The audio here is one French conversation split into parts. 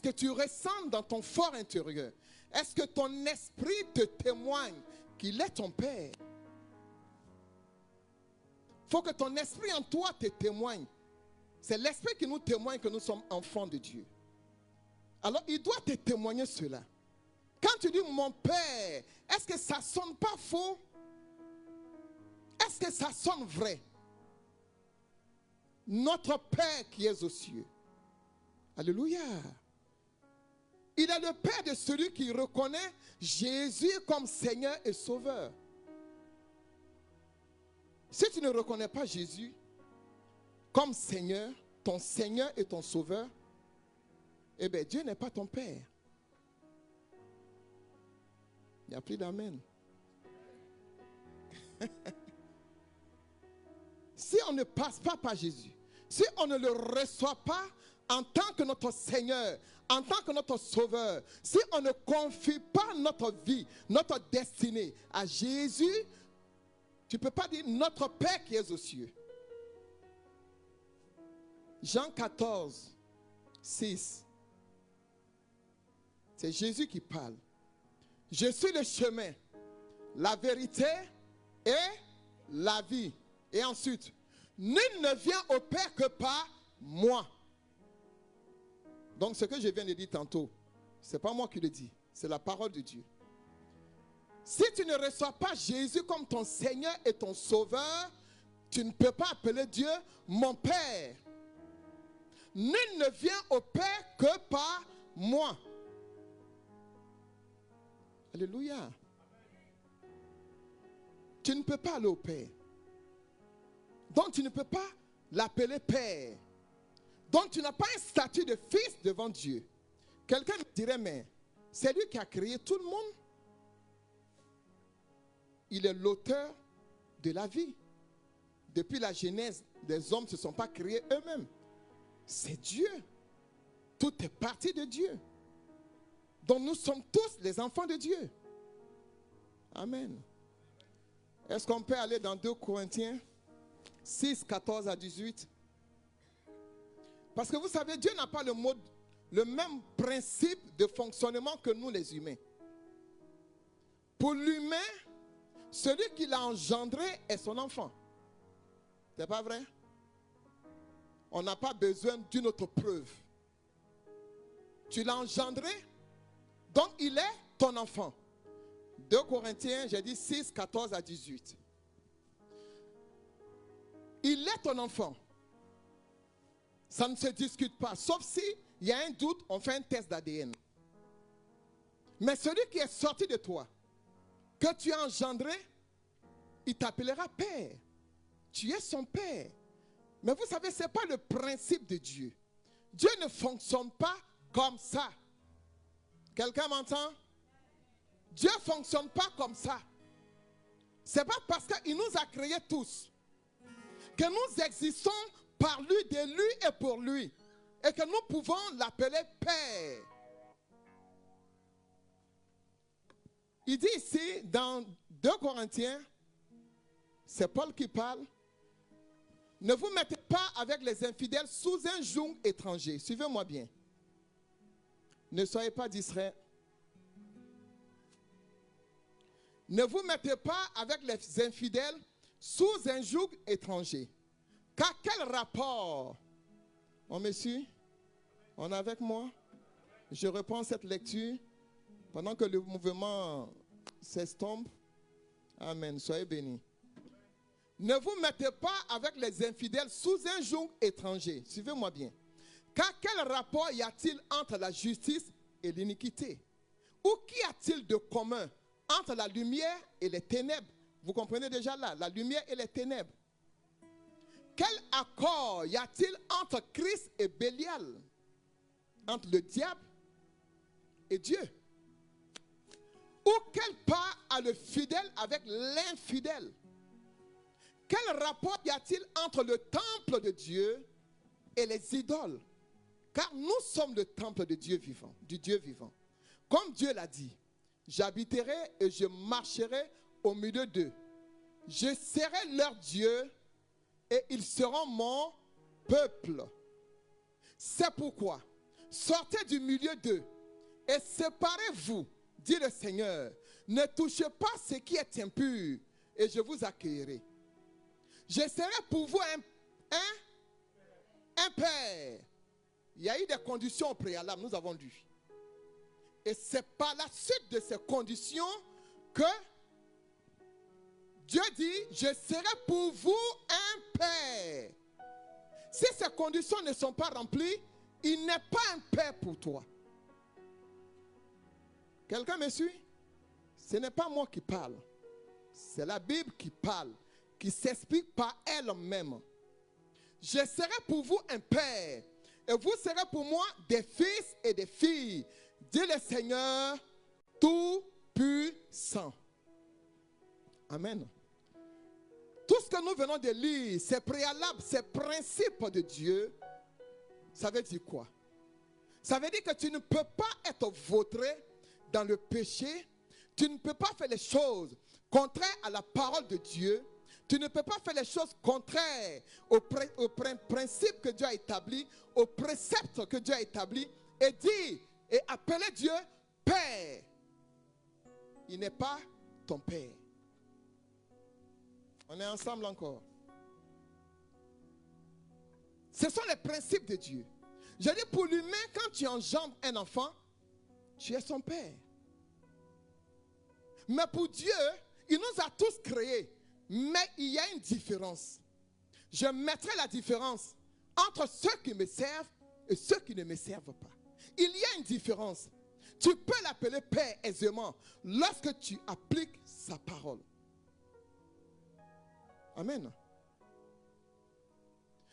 que tu ressens dans ton fort intérieur? Est-ce que ton esprit te témoigne qu'il est ton Père? Il faut que ton esprit en toi te témoigne. C'est l'esprit qui nous témoigne que nous sommes enfants de Dieu. Alors il doit te témoigner cela. Quand tu dis mon Père, est-ce que ça ne sonne pas faux? Est-ce que ça sonne vrai? Notre Père qui est aux cieux. Alléluia. Il est le Père de celui qui reconnaît Jésus comme Seigneur et Sauveur. Si tu ne reconnais pas Jésus comme Seigneur, ton Seigneur et ton Sauveur, eh bien Dieu n'est pas ton Père. Il n'y a plus d'amen. Si on ne passe pas par Jésus, si on ne le reçoit pas en tant que notre Seigneur, en tant que notre Sauveur, si on ne confie pas notre vie, notre destinée à Jésus, tu ne peux pas dire notre Père qui est aux cieux. Jean 14, 6. C'est Jésus qui parle. Je suis le chemin, la vérité et la vie. Et ensuite, nul ne vient au Père que par moi. Donc ce que je viens de dire tantôt, ce n'est pas moi qui le dis, c'est la parole de Dieu. Si tu ne reçois pas Jésus comme ton Seigneur et ton Sauveur, tu ne peux pas appeler Dieu mon Père. Nul ne vient au Père que par moi. Alléluia. Tu ne peux pas aller au Père. Donc tu ne peux pas l'appeler Père. Donc tu n'as pas un statut de fils devant Dieu. Quelqu'un me dirait, mais c'est lui qui a créé tout le monde. Il est l'auteur de la vie. Depuis la genèse, les hommes ne se sont pas créés eux-mêmes. C'est Dieu. Tout est parti de Dieu. Donc nous sommes tous les enfants de Dieu. Amen. Est-ce qu'on peut aller dans 2 Corinthiens 6, 14 à 18? Parce que vous savez, Dieu n'a pas le même principe de fonctionnement que nous les humains. Pour l'humain, celui qui l'a engendré est son enfant. C'est pas vrai? On n'a pas besoin d'une autre preuve. Tu l'as engendré, donc il est ton enfant. 2 Corinthiens, j'ai dit 6, 14 à 18. Il est ton enfant. Ça ne se discute pas. Sauf si il y a un doute, on fait un test d'ADN. Mais celui qui est sorti de toi, que tu as engendré, il t'appellera Père. Tu es son Père. Mais vous savez, ce n'est pas le principe de Dieu. Dieu ne fonctionne pas comme ça. Quelqu'un m'entend? Dieu ne fonctionne pas comme ça. Ce n'est pas parce qu'il nous a créés tous que nous existons par lui, de lui et pour lui. Et que nous pouvons l'appeler Père. Il dit ici, dans 2 Corinthiens, c'est Paul qui parle. Ne vous mettez pas avec les infidèles sous un joug étranger. Suivez-moi bien. Ne soyez pas distraits. Ne vous mettez pas avec les infidèles sous un joug étranger. Car quel rapport? On me suit? On est avec moi? Je reprends cette lecture pendant que le mouvement s'estompe. Amen. Soyez bénis. Ne vous mettez pas avec les infidèles sous un joug étranger. Suivez-moi bien. Car quel rapport y a-t-il entre la justice et l'iniquité? Ou qu'y a-t-il de commun entre la lumière et les ténèbres? Vous comprenez déjà là, la lumière et les ténèbres. Quel accord y a-t-il entre Christ et Bélial? Entre le diable et Dieu? Ou quel part a le fidèle avec l'infidèle? Quel rapport y a-t-il entre le temple de Dieu et les idoles? Car nous sommes le temple de Dieu vivant, du Dieu vivant. Comme Dieu l'a dit, j'habiterai et je marcherai au milieu d'eux. Je serai leur Dieu et ils seront mon peuple. C'est pourquoi sortez du milieu d'eux et séparez-vous, dit le Seigneur. Ne touchez pas ce qui est impur et je vous accueillerai. Je serai pour vous un père. Il y a eu des conditions préalables, nous avons lu. Et c'est par la suite de ces conditions que Dieu dit, je serai pour vous un père. Si ces conditions ne sont pas remplies, il n'est pas un père pour toi. Quelqu'un me suit? Ce n'est pas moi qui parle. C'est la Bible qui parle, qui s'explique par elle-même. Je serai pour vous un père, et vous serez pour moi des fils et des filles, dit le Seigneur Tout-Puissant. Amen. Tout ce que nous venons de lire, ces préalables, ces principes de Dieu, ça veut dire quoi? Ça veut dire que tu ne peux pas être vautré dans le péché. Tu ne peux pas faire les choses contraires à la parole de Dieu. Tu ne peux pas faire les choses contraires aux principes que Dieu a établis, aux préceptes que Dieu a établis, et dire et appeler Dieu Père. Il n'est pas ton Père. On est ensemble encore. Ce sont les principes de Dieu. Je dis pour l'humain, quand tu enjambes un enfant, tu es son père. Mais pour Dieu, il nous a tous créés. Mais il y a une différence. Je mettrai la différence entre ceux qui me servent et ceux qui ne me servent pas. Il y a une différence. Tu peux l'appeler Père aisément lorsque tu appliques sa parole. Amen.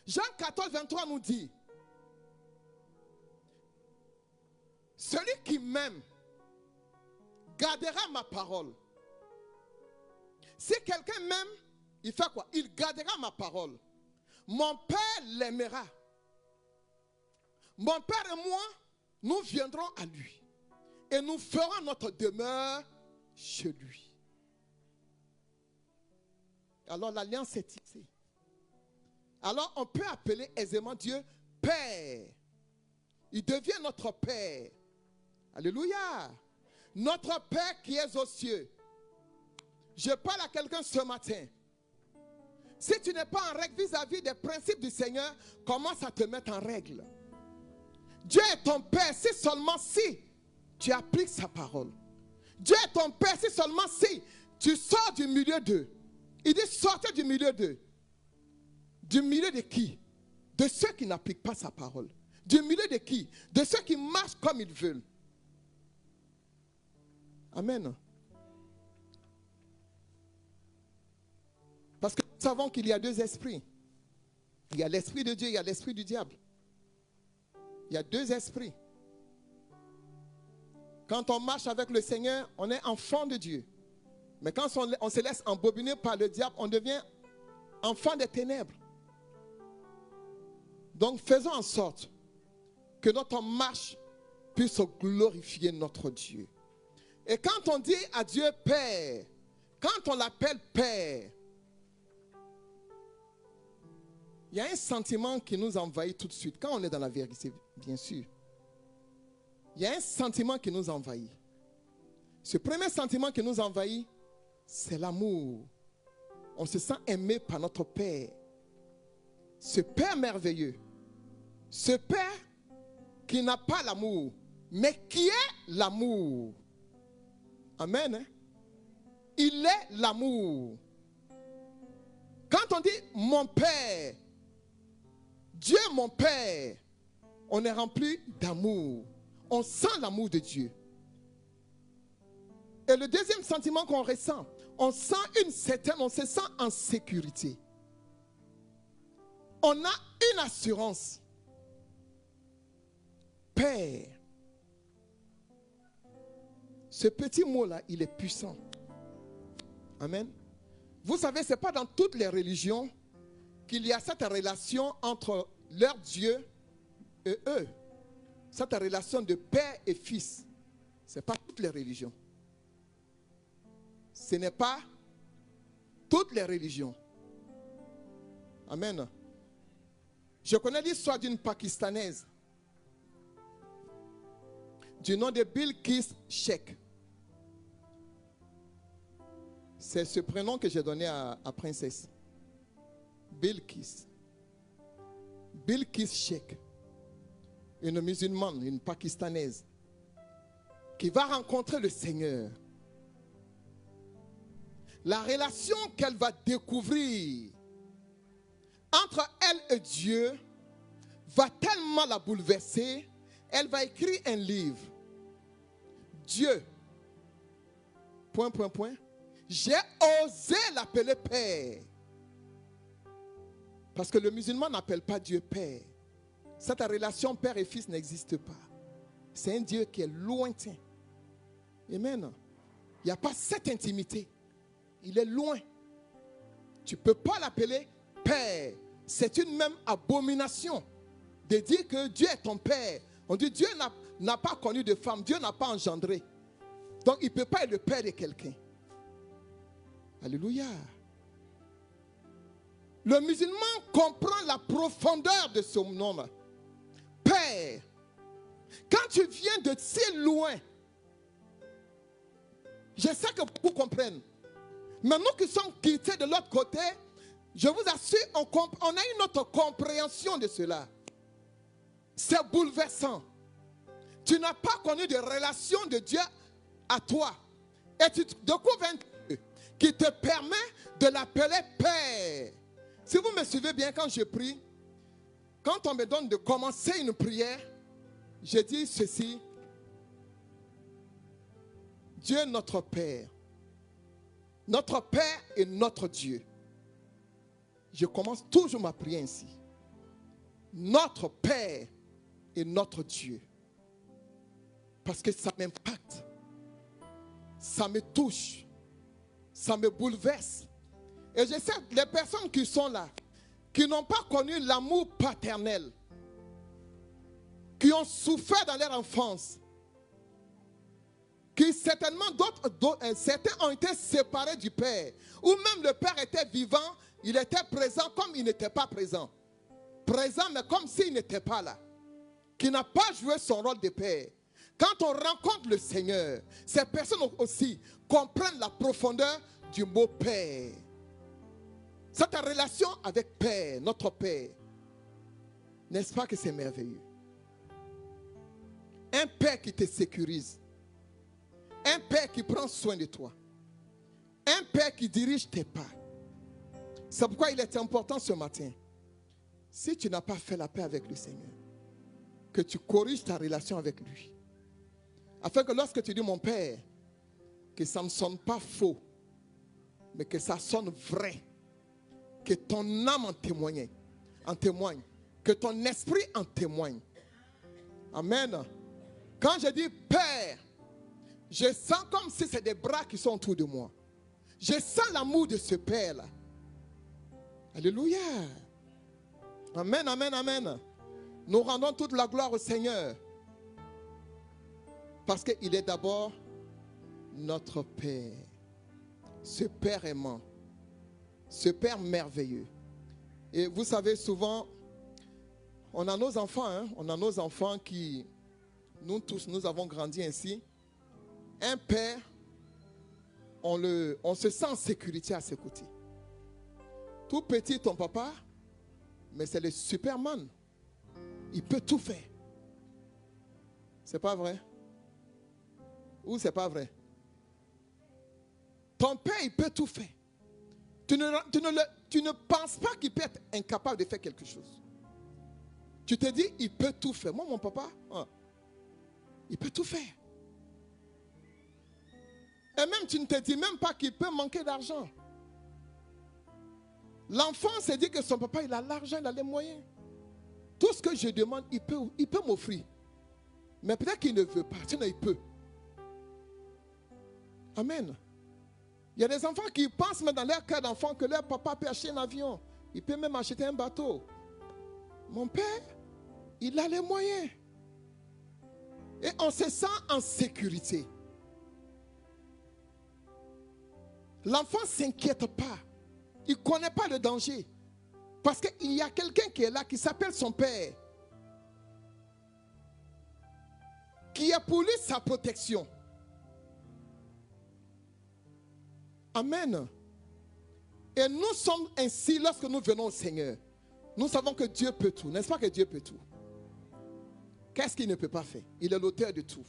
Jean 14, 23 nous dit, celui qui m'aime gardera ma parole. Si quelqu'un m'aime, il fait quoi? Il gardera ma parole. Mon Père l'aimera. Mon Père et moi, nous viendrons à lui. Et nous ferons notre demeure chez lui. Alors l'alliance est tissée. Alors on peut appeler aisément Dieu Père. Il devient notre Père. Alléluia. Notre Père qui est aux cieux. Je parle à quelqu'un ce matin. Si tu n'es pas en règle vis-à-vis des principes du Seigneur, commence à te mettre en règle. Dieu est ton Père si seulement si tu appliques sa parole. Dieu est ton Père si seulement si tu sors du milieu d'eux. Il dit sortez du milieu d'eux. Du milieu de qui? De ceux qui n'appliquent pas sa parole. Du milieu de qui? De ceux qui marchent comme ils veulent. Amen. Parce que nous savons qu'il y a deux esprits. Il y a l'esprit de Dieu, il y a l'esprit du diable. Il y a deux esprits. Quand on marche avec le Seigneur, on est enfant de Dieu. Mais quand on se laisse embobiner par le diable, on devient enfant des ténèbres. Donc faisons en sorte que notre marche puisse glorifier notre Dieu. Et quand on dit à Dieu Père, quand on l'appelle Père, il y a un sentiment qui nous envahit tout de suite. Quand on est dans la vérité, bien sûr. Il y a un sentiment qui nous envahit. Ce premier sentiment qui nous envahit, c'est l'amour. On se sent aimé par notre Père. Ce Père merveilleux. Ce Père qui n'a pas l'amour, mais qui est l'amour. Amen. Hein? Il est l'amour. Quand on dit mon Père, Dieu mon Père, on est rempli d'amour. On sent l'amour de Dieu. Et le deuxième sentiment qu'on ressent, on se sent en sécurité. On a une assurance. Père. Ce petit mot-là, il est puissant. Amen. Vous savez, ce n'est pas dans toutes les religions qu'il y a cette relation entre leur Dieu et eux. Cette relation de père et fils. Ce n'est pas toutes les religions. Ce n'est pas toutes les religions. Amen. Je connais l'histoire d'une Pakistanaise. du nom de Bilkis Sheikh. C'est ce prénom que j'ai donné à princesse. Bilkis. Bilkis Sheikh. Une musulmane, une pakistanaise, qui va rencontrer le Seigneur. La relation qu'elle va découvrir entre elle et Dieu va tellement la bouleverser, elle va écrire un livre. Dieu, ... J'ai osé l'appeler Père. Parce que le musulman n'appelle pas Dieu Père. Cette relation père et fils n'existe pas. C'est un Dieu qui est lointain. Amen. Il n'y a pas cette intimité. Il est loin. Tu ne peux pas l'appeler Père. C'est une même abomination de dire que Dieu est ton Père. On dit Dieu n'a pas connu de femme. Dieu n'a pas engendré. Donc il ne peut pas être le Père de quelqu'un. Alléluia. Le musulman comprend la profondeur de son nom. Père. Quand tu viens de si loin, je sais que vous comprenez. Mais nous qui sommes quittés de l'autre côté, je vous assure, on a une autre compréhension de cela. C'est bouleversant. Tu n'as pas connu de relation de Dieu à toi. Et tu découvres un Dieu qui te permet de l'appeler Père. Si vous me suivez bien quand je prie, quand on me donne de commencer une prière, je dis ceci. Dieu notre Père. Notre Père est notre Dieu. Je commence toujours ma prière ainsi. Notre Père est notre Dieu. Parce que ça m'impacte. Ça me touche. Ça me bouleverse. Et je sais, les personnes qui sont là, qui n'ont pas connu l'amour paternel, qui ont souffert dans leur enfance, qui certainement certains ont été séparés du Père, ou même le Père était vivant, il était présent comme il n'était pas présent. Présent, mais comme s'il n'était pas là. Qui n'a pas joué son rôle de Père. Quand on rencontre le Seigneur, ces personnes aussi comprennent la profondeur du mot Père. C'est ta relation avec Père, notre Père. N'est-ce pas que c'est merveilleux? Un Père qui te sécurise. Un Père qui prend soin de toi. Un Père qui dirige tes pas. C'est pourquoi il est important ce matin, si tu n'as pas fait la paix avec le Seigneur, que tu corriges ta relation avec lui. Afin que lorsque tu dis mon Père, que ça ne sonne pas faux, mais que ça sonne vrai. Que ton âme en témoigne. Que ton esprit en témoigne. Amen. Quand je dis Père, je sens comme si c'est des bras qui sont autour de moi. Je sens l'amour de ce Père-là. Alléluia. Amen, amen, amen. Nous rendons toute la gloire au Seigneur. Parce qu'il est d'abord notre Père. Ce Père aimant. Ce Père merveilleux. Et vous savez, souvent, on a nos enfants. On a nos enfants qui, nous tous, nous avons grandi ainsi. Un père, on se sent en sécurité à ses côtés. Tout petit, ton papa, mais c'est le Superman. Il peut tout faire. C'est pas vrai? Ou c'est pas vrai? Ton père, il peut tout faire. Tu ne penses pas qu'il peut être incapable de faire quelque chose. Tu te dis, il peut tout faire. Moi, mon papa, il peut tout faire. Et même, tu ne te dis même pas qu'il peut manquer d'argent. L'enfant se dit que son papa, il a l'argent, il a les moyens. Tout ce que je demande, il peut m'offrir. Mais peut-être qu'il ne veut pas, sinon il peut. Amen. Il y a des enfants qui pensent même dans leur cœur d'enfant que leur papa peut acheter un avion. Il peut même acheter un bateau. Mon père, il a les moyens. Et on se sent en sécurité. L'enfant ne s'inquiète pas. Il ne connaît pas le danger. Parce qu'il y a quelqu'un qui est là, qui s'appelle son père. qui est pour lui sa protection. Amen. Et nous sommes ainsi lorsque nous venons au Seigneur. Nous savons que Dieu peut tout. N'est-ce pas que Dieu peut tout? Qu'est-ce qu'il ne peut pas faire? Il est l'auteur de tout.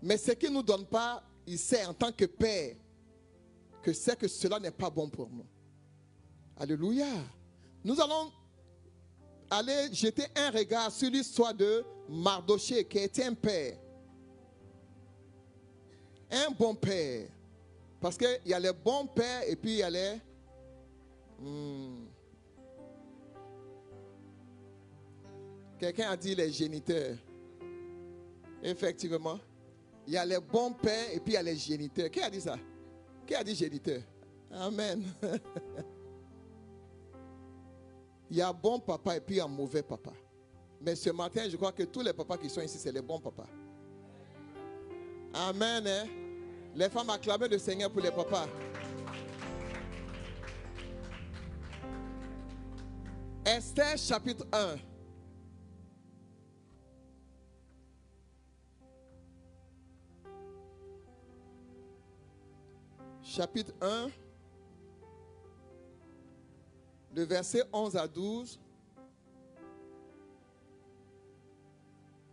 Mais ce qu'il ne nous donne pas, il sait en tant que Père que c'est que cela n'est pas bon pour nous. Alléluia. Nous allons aller jeter un regard sur l'histoire de Mardochée qui était un père. Un bon père. Parce qu'il y a les bons pères et puis il y a les... Quelqu'un a dit les géniteurs. Effectivement. Il y a les bons pères et puis il y a les géniteurs. Qui a dit ça? Qui a dit géniteur? Amen. Il y a bon papa et puis un mauvais papa. Mais ce matin, je crois que tous les papas qui sont ici, c'est les bons papas. Amen. Hein? Les femmes acclament le Seigneur pour les papas. Esther chapitre 1. Chapitre 1. Le verset 11 à 12.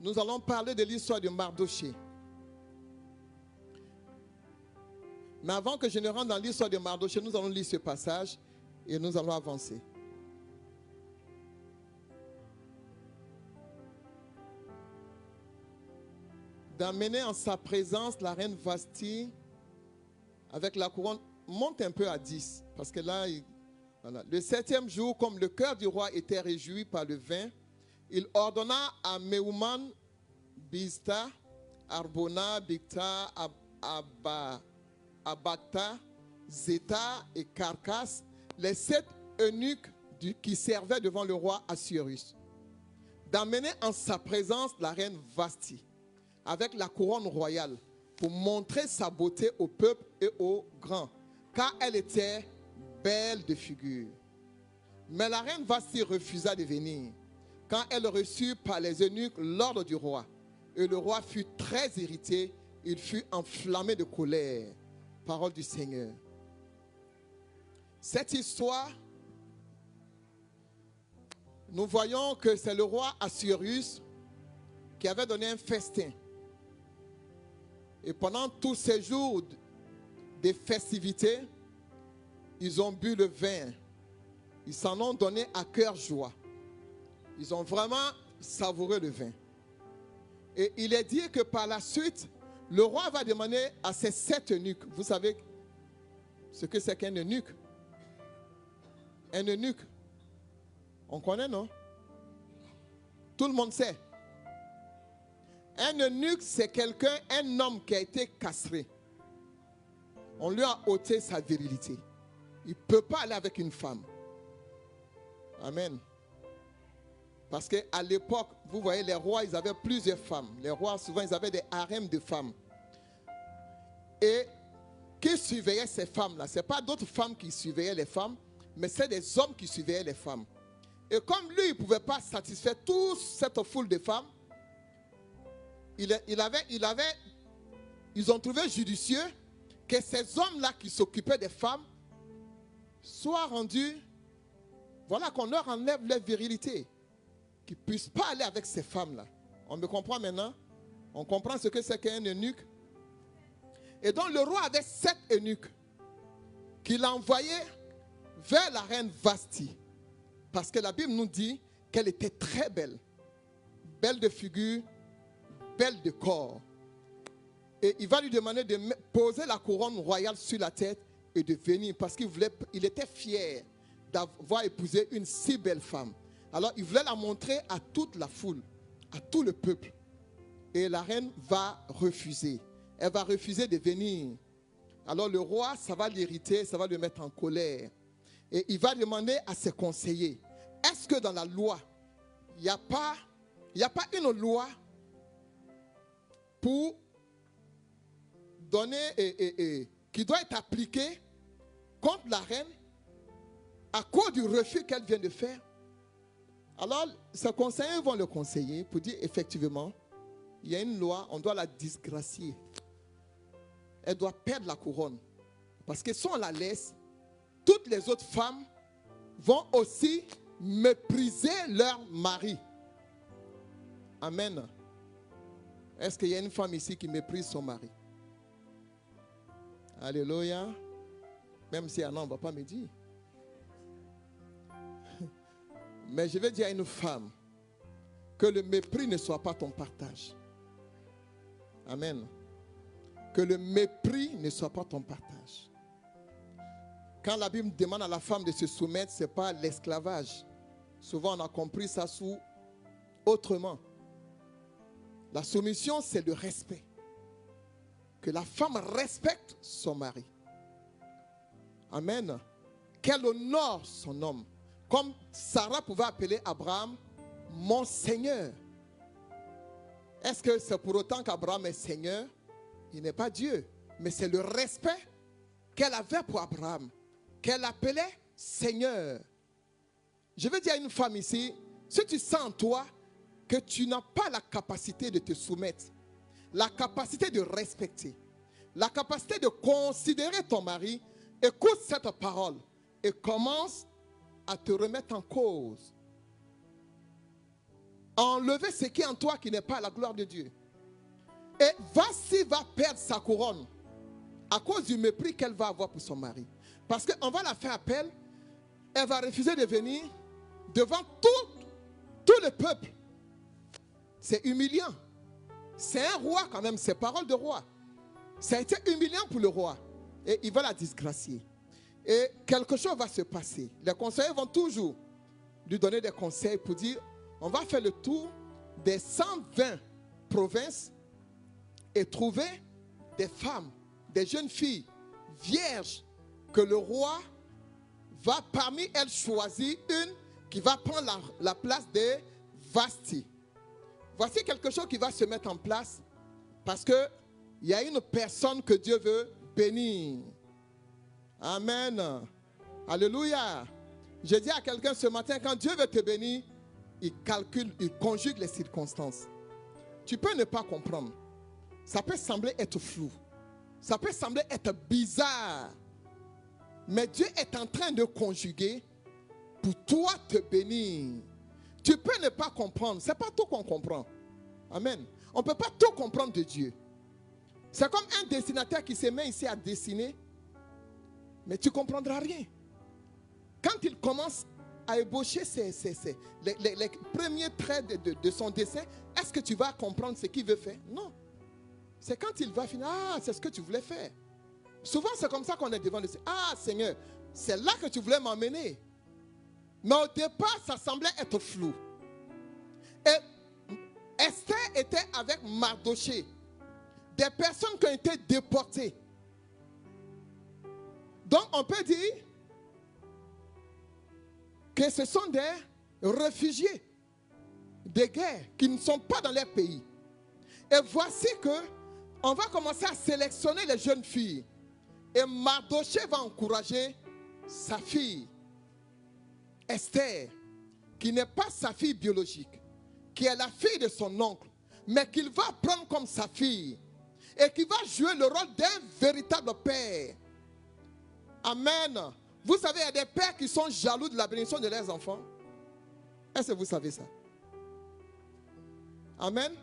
Nous allons parler de l'histoire de Mardochée. Mais avant que je ne rentre dans l'histoire de Mardochée, nous allons lire ce passage et nous allons avancer. D'amener en sa présence la reine Vasthi avec la couronne, monte un peu à 10. Parce que là, voilà. Le 7e jour, comme le cœur du roi était réjoui par le vin, il ordonna à Meuman, Biztha, Arbona, Bigtha, Abagtha, Zéta et Carcas, les 7 eunuques qui servaient devant le roi Assuérus, d'amener en sa présence la reine Vasthi, avec la couronne royale, pour montrer sa beauté au peuple et aux grands, car elle était belle de figure. Mais la reine Vasthi refusa de venir, quand elle reçut par les eunuques l'ordre du roi. Et le roi fut très irrité, il fut enflammé de colère. Parole du Seigneur. Cette histoire, nous voyons que c'est le roi Assuérus qui avait donné un festin. Et pendant tous ces jours de festivités, ils ont bu le vin. Ils s'en ont donné à cœur joie. Ils ont vraiment savouré le vin. Et il est dit que par la suite, le roi va demander à ces 7 eunuques. Vous savez ce que c'est qu'un eunuque? Un eunuque. On connaît, non? Tout le monde sait. Un eunuque, c'est quelqu'un, un homme qui a été castré. On lui a ôté sa virilité. Il ne peut pas aller avec une femme. Amen. Parce qu'à l'époque, vous voyez, les rois, ils avaient plusieurs femmes. Les rois, souvent, ils avaient des harems de femmes. Et qui surveillaient ces femmes-là? Ce n'est pas d'autres femmes qui surveillaient les femmes, mais c'est des hommes qui surveillaient les femmes. Et comme lui, il ne pouvait pas satisfaire toute cette foule de femmes, ils ont trouvé judicieux que ces hommes-là qui s'occupaient des femmes soient rendus, voilà, qu'on leur enlève leur virilité, qu'ils ne puissent pas aller avec ces femmes-là. On me comprend maintenant? On comprend ce que c'est qu'un eunuque. Et donc le roi avait 7 eunuques qu'il envoyait vers la reine Vasthi. Parce que la Bible nous dit qu'elle était très belle. Belle de figure, belle de corps. Et il va lui demander de poser la couronne royale sur la tête et de venir. Parce qu'il était fier d'avoir épousé une si belle femme. Alors il voulait la montrer à toute la foule, à tout le peuple. Et la reine va refuser. Elle va refuser de venir. Alors le roi, ça va l'irriter, ça va le mettre en colère. Et il va demander à ses conseillers, est-ce que dans la loi, il n'y a pas une loi pour donner, qui doit être appliquée contre la reine à cause du refus qu'elle vient de faire? Alors, ces conseillers vont le conseiller pour dire effectivement, il y a une loi, on doit la disgracier. Elle doit perdre la couronne. Parce que si on la laisse, toutes les autres femmes vont aussi mépriser leur mari. Amen. Est-ce qu'il y a une femme ici qui méprise son mari? Alléluia. Même si non, on ne va pas me dire. Mais je vais dire à une femme que le mépris ne soit pas ton partage. Amen. Que le mépris ne soit pas ton partage. Quand la Bible demande à la femme de se soumettre, ce n'est pas l'esclavage. Souvent, on a compris ça sous autrement. La soumission, c'est le respect. Que la femme respecte son mari. Amen. Qu'elle honore son homme. Comme Sarah pouvait appeler Abraham mon Seigneur. Est-ce que c'est pour autant qu'Abraham est Seigneur? Il n'est pas Dieu. Mais c'est le respect qu'elle avait pour Abraham, qu'elle appelait Seigneur. Je veux dire à une femme ici, si tu sens en toi que tu n'as pas la capacité de te soumettre, la capacité de respecter, la capacité de considérer ton mari, écoute cette parole et commence à te remettre en cause. Enlever ce qui est en toi qui n'est pas la gloire de Dieu. Et voici va perdre sa couronne à cause du mépris qu'elle va avoir pour son mari. Parce qu'on va la faire appel, elle va refuser de venir devant tout le peuple. C'est humiliant. C'est un roi quand même, c'est parole de roi. Ça a été humiliant pour le roi. Et il va la disgracier. Et quelque chose va se passer. Les conseillers vont toujours lui donner des conseils pour dire, on va faire le tour des 120 provinces et trouver des femmes, des jeunes filles vierges que le roi va parmi elles choisir une qui va prendre la place de Vasti. Voici quelque chose qui va se mettre en place parce qu'il y a une personne que Dieu veut bénir. Amen. Alléluia. Je dis à quelqu'un ce matin, quand Dieu veut te bénir, il calcule, il conjugue les circonstances. Tu peux ne pas comprendre. Ça peut sembler être flou. Ça peut sembler être bizarre. Mais Dieu est en train de conjuguer pour toi te bénir. Tu peux ne pas comprendre. Ce n'est pas tout qu'on comprend. Amen. On ne peut pas tout comprendre de Dieu. C'est comme un dessinateur qui se met ici à dessiner. Mais tu ne comprendras rien. Quand il commence à ébaucher les premiers traits de son dessin, est-ce que tu vas comprendre ce qu'il veut faire? Non. C'est quand il va finir, ah, c'est ce que tu voulais faire. Souvent, c'est comme ça qu'on est devant le Seigneur. Ah, Seigneur, c'est là que tu voulais m'emmener. Mais au départ, ça semblait être flou. Et Esther était avec Mardoché. Des personnes qui ont été déportées. Donc, on peut dire que ce sont des réfugiés de guerre qui ne sont pas dans leur pays. Et voici que on va commencer à sélectionner les jeunes filles. Et Mardoché va encourager sa fille, Esther, qui n'est pas sa fille biologique, qui est la fille de son oncle, mais qu'il va prendre comme sa fille et qui va jouer le rôle d'un véritable père. Amen. Vous savez, il y a des pères qui sont jaloux de la bénédiction de leurs enfants. Est-ce que vous savez ça? Amen.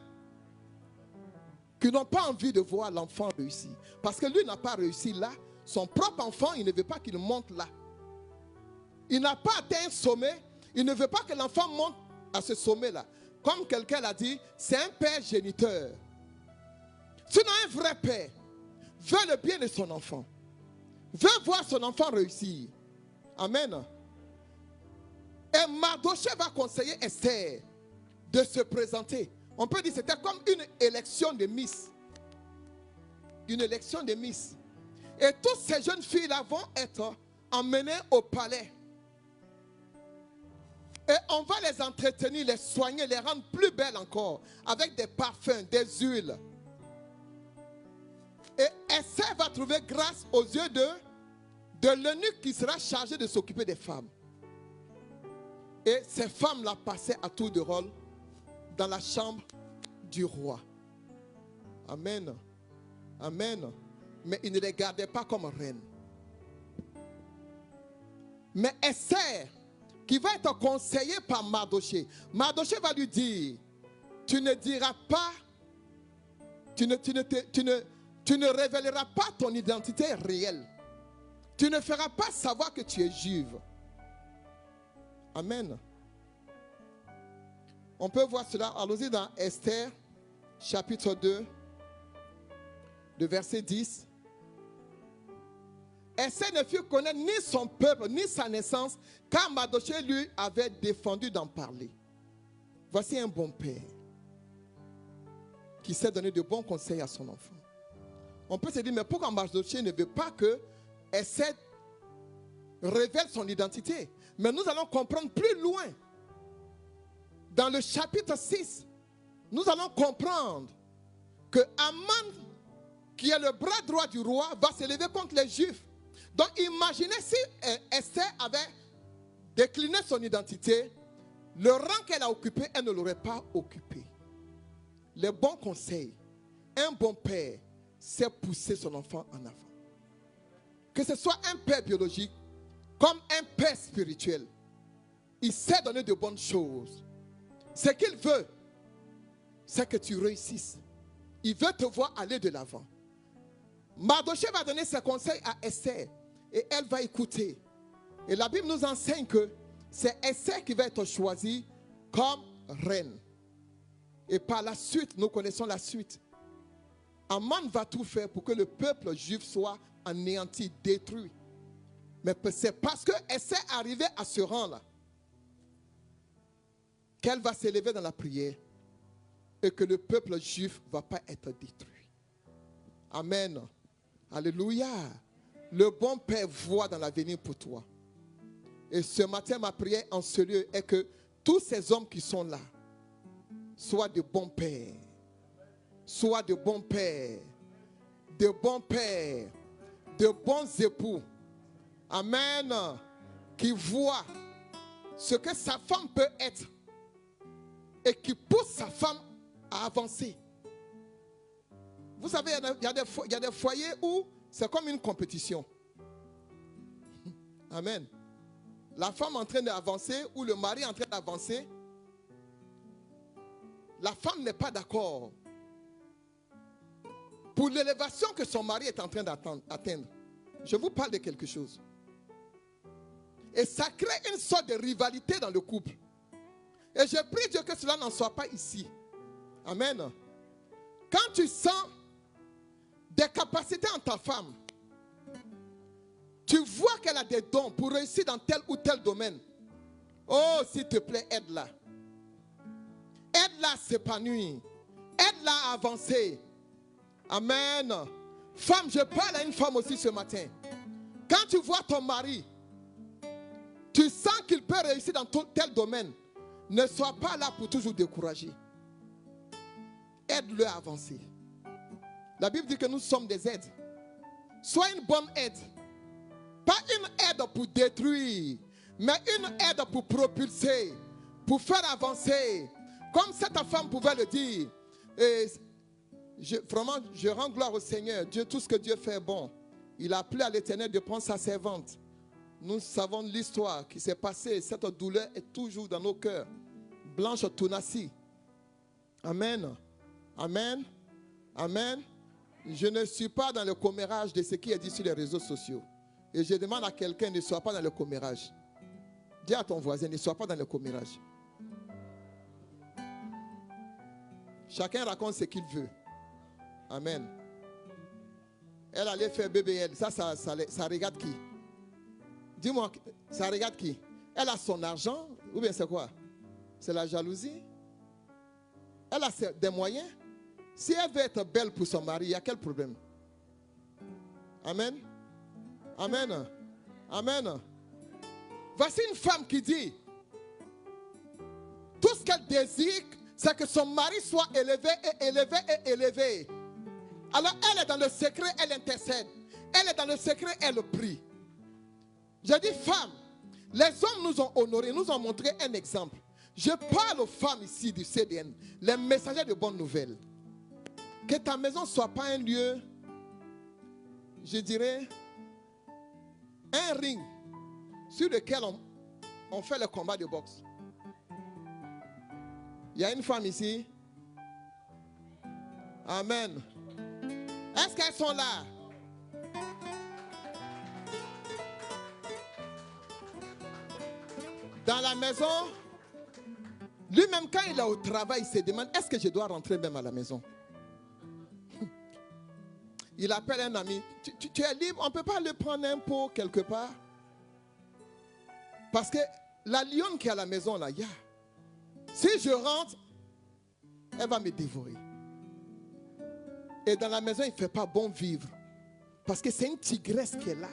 Qui n'ont pas envie de voir l'enfant réussir. Parce que lui n'a pas réussi là. Son propre enfant, il ne veut pas qu'il monte là. Il n'a pas atteint un sommet. Il ne veut pas que l'enfant monte à ce sommet-là. Comme quelqu'un l'a dit, c'est un père géniteur. Sinon, un vrai père veut le bien de son enfant. Veut voir son enfant réussir. Amen. Et Mardoché va conseiller Esther de se présenter. On peut dire que c'était comme une élection de Miss. Une élection de Miss. Et toutes ces jeunes filles-là vont être emmenées au palais. Et on va les entretenir, les soigner, les rendre plus belles encore. Avec des parfums, des huiles. Et Esther va trouver grâce aux yeux de l'eunuque qui sera chargé de s'occuper des femmes. Et ces femmes-là passaient à tour de rôle dans la chambre du roi. Amen. Amen. Mais ils ne les gardaient pas comme reines. Mais Esther, qui va être conseillée par Mardoché, Mardoché va lui dire, tu ne diras pas, tu ne révéleras pas ton identité réelle. Tu ne feras pas savoir que tu es juive. Amen. On peut voir cela, allons-y dans Esther, chapitre 2, de verset 10. Esther ne fut connaître ni son peuple, ni sa naissance, car Mardoché lui avait défendu d'en parler. Voici un bon père qui sait donner de bons conseils à son enfant. On peut se dire, mais pourquoi Mardoché ne veut pas que Esther révèle son identité? Mais nous allons comprendre plus loin. Dans le chapitre 6, nous allons comprendre que Aman, qui est le bras droit du roi, va se lever contre les Juifs. Donc imaginez si Esther avait décliné son identité, le rang qu'elle a occupé, elle ne l'aurait pas occupé. Les bons conseils, un bon père sait pousser son enfant en avant. Que ce soit un père biologique comme un père spirituel, il sait donner de bonnes choses. Ce qu'il veut, c'est que tu réussisses. Il veut te voir aller de l'avant. Mardoché va donner ses conseils à Esther et elle va écouter. Et la Bible nous enseigne que c'est Esther qui va être choisie comme reine. Et par la suite, nous connaissons la suite. Aman va tout faire pour que le peuple juif soit anéanti, détruit. Mais c'est parce que Esther est arrivée à ce rang-là qu'elle va s'élever dans la prière et que le peuple juif ne va pas être détruit. Amen. Alléluia. Le bon Père voit dans l'avenir pour toi. Et ce matin, ma prière en ce lieu est que tous ces hommes qui sont là soient de bons pères. Soient de bons pères. De bons pères. De bons époux. Amen. Qui voient ce que sa femme peut être et qui pousse sa femme à avancer. Vous savez, il y a des foyers où c'est comme une compétition. Amen. La femme en train d'avancer ou le mari en train d'avancer. La femme n'est pas d'accord pour l'élévation que son mari est en train d'atteindre. Je vous parle de quelque chose. Et ça crée une sorte de rivalité dans le couple. Et je prie Dieu que cela n'en soit pas ici. Amen. Quand tu sens des capacités en ta femme, tu vois qu'elle a des dons pour réussir dans tel ou tel domaine. Oh, s'il te plaît, aide-la. Aide-la à s'épanouir. Aide-la à avancer. Amen. Femme, je parle à une femme aussi ce matin. Quand tu vois ton mari, tu sens qu'il peut réussir dans tel domaine. Ne sois pas là pour toujours décourager. Aide-le à avancer. La Bible dit que nous sommes des aides. Sois une bonne aide. Pas une aide pour détruire, mais une aide pour propulser, pour faire avancer. Comme cette femme pouvait le dire. Et vraiment, je rends gloire au Seigneur. Dieu, tout ce que Dieu fait est bon. Il a appelé à l'Éternel de prendre sa servante. Nous savons l'histoire qui s'est passée. Cette douleur est toujours dans nos cœurs. Blanche Tounassi. Amen. Amen. Amen. Je ne suis pas dans le commérage de ce qui est dit sur les réseaux sociaux. Et je demande à quelqu'un, ne sois pas dans le commérage. Dis à ton voisin, ne sois pas dans le commérage. Chacun raconte ce qu'il veut. Amen. Elle allait faire BBL. Ça regarde qui? Dis-moi, ça regarde qui? Elle a son argent, ou bien c'est quoi? C'est la jalousie? Elle a des moyens? Si elle veut être belle pour son mari, il y a quel problème? Amen. Amen. Amen. Voici une femme qui dit, tout ce qu'elle désire, c'est que son mari soit élevé et élevé et élevé. Alors elle est dans le secret, elle intercède. Elle est dans le secret, elle prie. Je dis, femme, Les hommes nous ont honorés, nous ont montré un exemple. Je parle aux femmes ici du CDN, les messagers de bonnes nouvelles. Que ta maison ne soit pas un lieu, je dirais, un ring sur lequel on fait le combat de boxe. Il y a une femme ici. Amen. Est-ce qu'elles sont là? Dans la maison, lui-même quand il est au travail, il se demande, est-ce que je dois rentrer même à la maison? Il appelle un ami, tu es libre, on ne peut pas le prendre un pot quelque part. Parce que la lionne qui est à la maison, là, si je rentre, elle va me dévorer. Et dans la maison, il ne fait pas bon vivre. Parce que c'est une tigresse qui est là.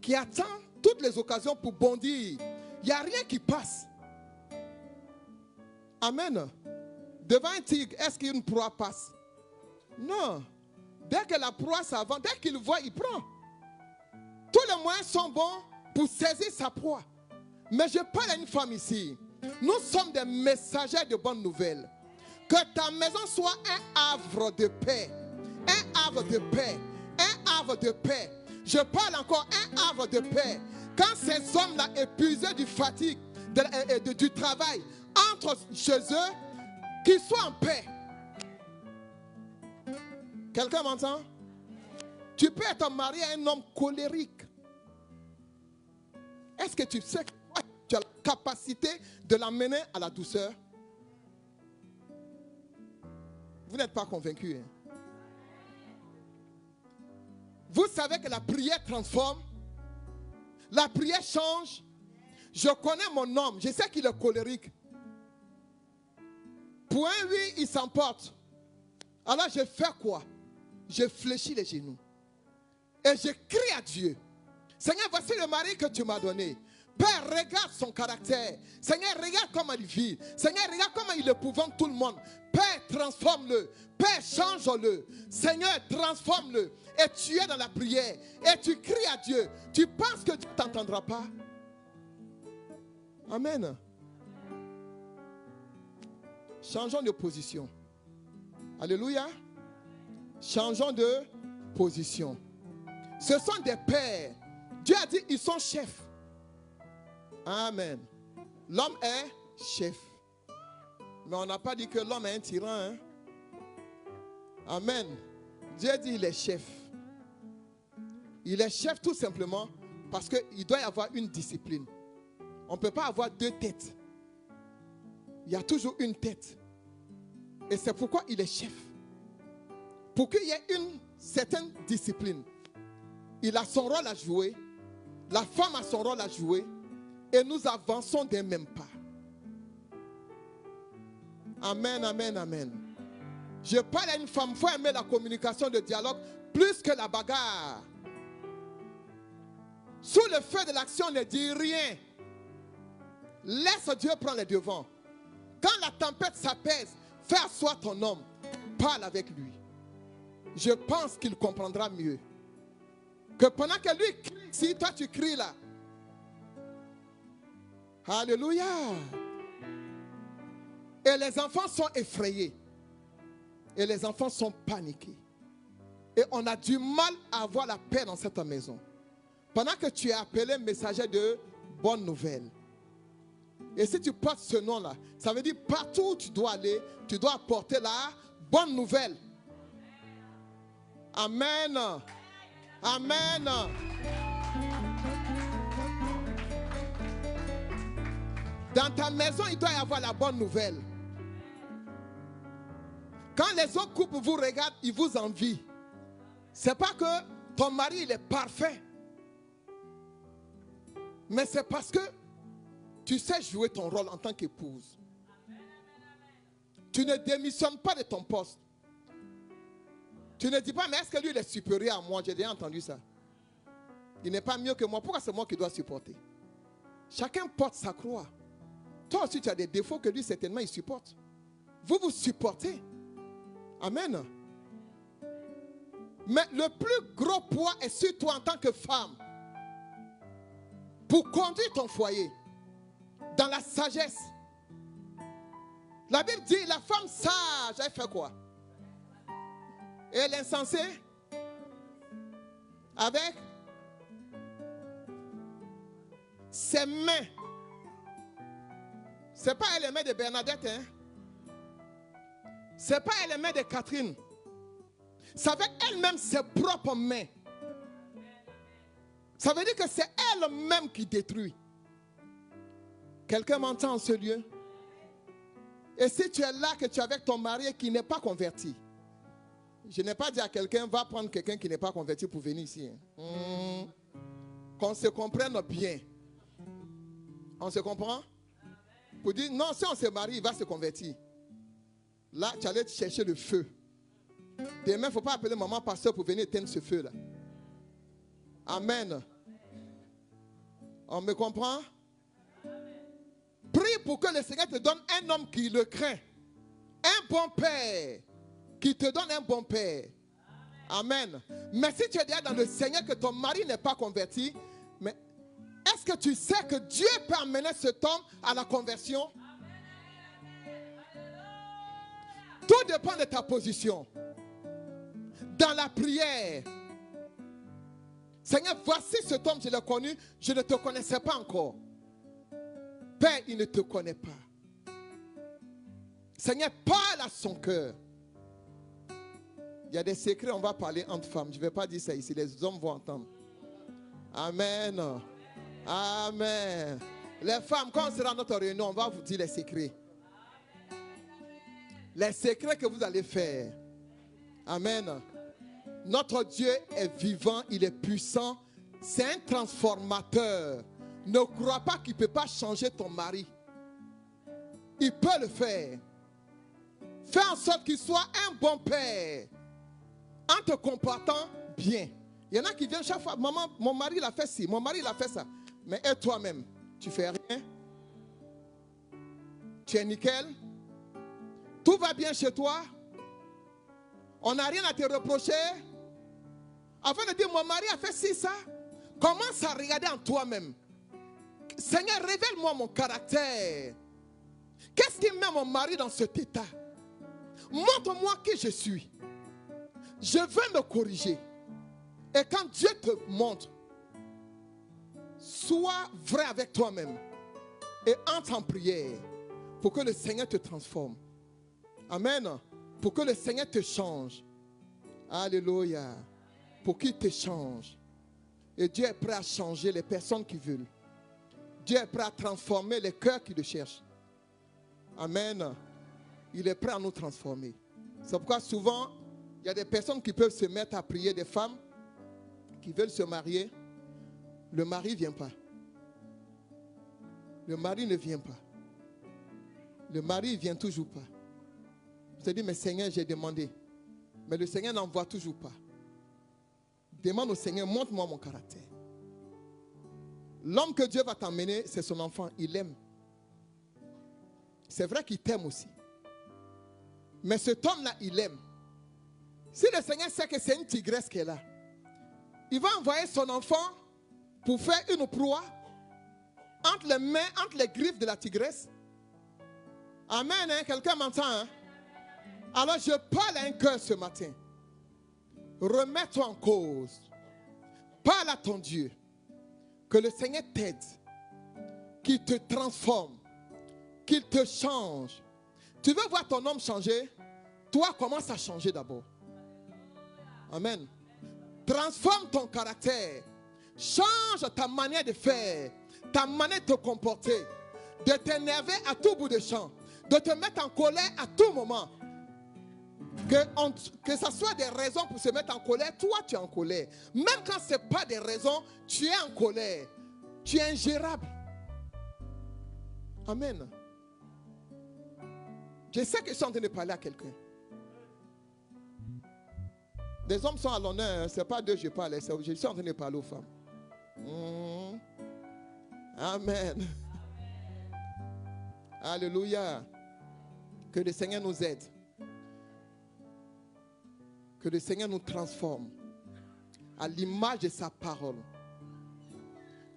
Qui attend toutes les occasions pour bondir. Il n'y a rien qui passe. Amen. Devant un tigre, est-ce qu'une proie passe? Non. Dès que la proie s'avance, dès qu'il voit, il prend. Tous les moyens sont bons pour saisir sa proie. Mais je parle à une femme ici. Nous sommes des messagers de bonnes nouvelles. Que ta maison soit un havre de paix. Un havre de paix. Un havre de paix. Je parle encore un havre de paix. Quand ces hommes-là, épuisés du fatigue, du travail, entrent chez eux, qu'ils soient en paix. Quelqu'un m'entend? Tu peux être marié à un homme colérique. Est-ce que tu sais que tu as la capacité de l'amener à la douceur? Vous n'êtes pas convaincu. Hein? Vous savez que la prière transforme. La prière change. Je connais mon homme. Je sais qu'il est colérique. Pour un oui, il s'emporte. Alors je fais quoi? Je fléchis les genoux. Et je crie à Dieu. Seigneur, voici le mari que tu m'as donné. Père, regarde son caractère. Seigneur, regarde comment il vit. Seigneur, regarde comment il épouvante tout le monde. Père, transforme-le. Père, change-le. Seigneur, transforme-le. Et tu es dans la prière. Et tu cries à Dieu. Tu penses que Dieu ne t'entendra pas? Amen. Changeons de position. Alléluia. Changeons de position. Ce sont des pères. Dieu a dit, ils sont chefs. Amen. L'homme est chef. Mais on n'a pas dit que l'homme est un tyran. Hein? Amen. Dieu dit, il est chef. Il est chef tout simplement parce qu'il doit y avoir une discipline. On ne peut pas avoir deux têtes. Il y a toujours une tête. Et c'est pourquoi il est chef. Pour qu'il y ait une certaine discipline. Il a son rôle à jouer. La femme a son rôle à jouer. Et nous avançons d'un même pas. Amen, amen, amen. Je parle à une femme, il faut aimer la communication, le dialogue, plus que la bagarre. Sous le feu de l'action, ne dis rien. Laisse Dieu prendre les devants. Quand la tempête s'apaise, fais asseoir ton homme. Parle avec lui. Je pense qu'il comprendra mieux. Que pendant que lui crie, si toi tu cries là. Alléluia. Et les enfants sont effrayés. Et les enfants sont paniqués. Et on a du mal à avoir la paix dans cette maison. Pendant que tu es appelé messager de bonnes nouvelles. Et si tu portes ce nom-là, ça veut dire partout où tu dois aller, tu dois apporter la bonne nouvelle. Amen. Amen. Dans ta maison, il doit y avoir la bonne nouvelle. Quand les autres couples vous regardent, ils vous envient. C'est pas que ton mari il est parfait. Mais c'est parce que tu sais jouer ton rôle en tant qu'épouse. Tu ne démissionnes pas de ton poste. Tu ne dis pas, mais est-ce que lui il est supérieur à moi? J'ai déjà entendu ça. Il n'est pas mieux que moi. Pourquoi c'est moi qui dois supporter? Chacun porte sa croix. Toi aussi tu as des défauts que lui certainement il supporte. Vous vous supportez. Amen. Mais le plus gros poids est sur toi en tant que femme. pour conduire ton foyer dans la sagesse. La Bible dit, la femme sage, elle fait quoi? Et l'insensé, avec ses mains. C'est pas les mains de Bernadette, hein? C'est pas les mains de Catherine. C'est avec elle-même ses propres mains. Ça veut dire que c'est elle-même qui détruit. Quelqu'un m'entend en ce lieu? Et si tu es là, que tu es avec ton mari qui n'est pas converti, je n'ai pas dit à quelqu'un, va prendre quelqu'un qui n'est pas converti pour venir ici. Qu'on se comprenne bien. On se comprend? Pour dire, non, si on se marie, il va se convertir. Là, tu allais chercher le feu. Demain, il ne faut pas appeler maman pasteur pour venir éteindre ce feu-là. Amen. On me comprend? Prie pour que le Seigneur te donne un homme qui le craint. Un bon père. Qui te donne un bon père. Amen. Mais si tu es déjà dans le Seigneur, que ton mari n'est pas converti, mais est-ce que tu sais que Dieu peut amener cet homme à la conversion? Tout dépend de ta position. Dans la prière. Seigneur, voici cet homme, je l'ai connu, je ne te connaissais pas encore. Père, il ne te connaît pas. Seigneur, parle à son cœur. Il y a des secrets, on va parler entre femmes. Je ne vais pas dire ça ici, les hommes vont entendre. Amen. Amen. Les femmes, quand on sera à notre réunion, on va vous dire les secrets. Les secrets que vous allez faire. Amen. Notre Dieu est vivant, il est puissant. C'est un transformateur. Ne crois pas qu'il ne peut pas changer ton mari. Il peut le faire. Fais en sorte qu'il soit un bon père. En te comportant bien. Il y en a qui viennent chaque fois. Maman, mon mari l'a fait ci, mon mari l'a fait ça. Mais et toi-même, tu fais rien. Tu es nickel. Tout va bien chez toi. On n'a rien à te reprocher. Avant de dire mon mari a fait ci, ça. Commence à regarder en toi-même. Seigneur, révèle-moi mon caractère. Qu'est-ce qui met mon mari dans cet état? Montre-moi qui je suis. Je veux me corriger. Et quand Dieu te montre, sois vrai avec toi-même. Et entre en prière pour que le Seigneur te transforme. Amen. Pour que le Seigneur te change. Alléluia. Pour qu'il te change. Et Dieu est prêt à changer les personnes qui veulent. Dieu est prêt à transformer les cœurs qui le cherchent. Amen. Il est prêt à nous transformer. C'est pourquoi souvent, il y a des personnes qui peuvent se mettre à prier, des femmes qui veulent se marier. Le mari ne vient pas. Le mari ne vient pas. Le mari ne vient toujours pas. Vous avez dit, mais Seigneur, j'ai demandé. Mais le Seigneur n'envoie toujours pas. Demande au Seigneur, montre-moi mon caractère. L'homme que Dieu va t'emmener, c'est son enfant. Il aime. C'est vrai qu'il t'aime aussi. Mais cet homme-là, il aime. Si le Seigneur sait que c'est une tigresse qui est là, il va envoyer son enfant pour faire une proie entre les mains, entre les griffes de la tigresse. Amen, hein? Quelqu'un m'entend, hein? Alors je parle à un cœur ce matin. Remets-toi en cause. Parle à ton Dieu. Que le Seigneur t'aide. Qu'il te transforme. Qu'il te change. Tu veux voir ton homme changer? Toi, commence à changer d'abord. Amen. Transforme ton caractère. Change ta manière de faire. Ta manière de te comporter. De t'énerver à tout bout de champ. De te mettre en colère à tout moment. Que ça soit des raisons pour se mettre en colère, toi tu es en colère. Même quand ce n'est pas des raisons, tu es en colère. Tu es ingérable. Amen. Je sais que je suis en train de parler à quelqu'un. Des hommes sont à l'honneur, hein. Ce n'est pas d'eux que je parle, je suis en train de parler aux femmes. Amen. Alléluia. Que le Seigneur nous aide. Que le Seigneur nous transforme à l'image de sa parole.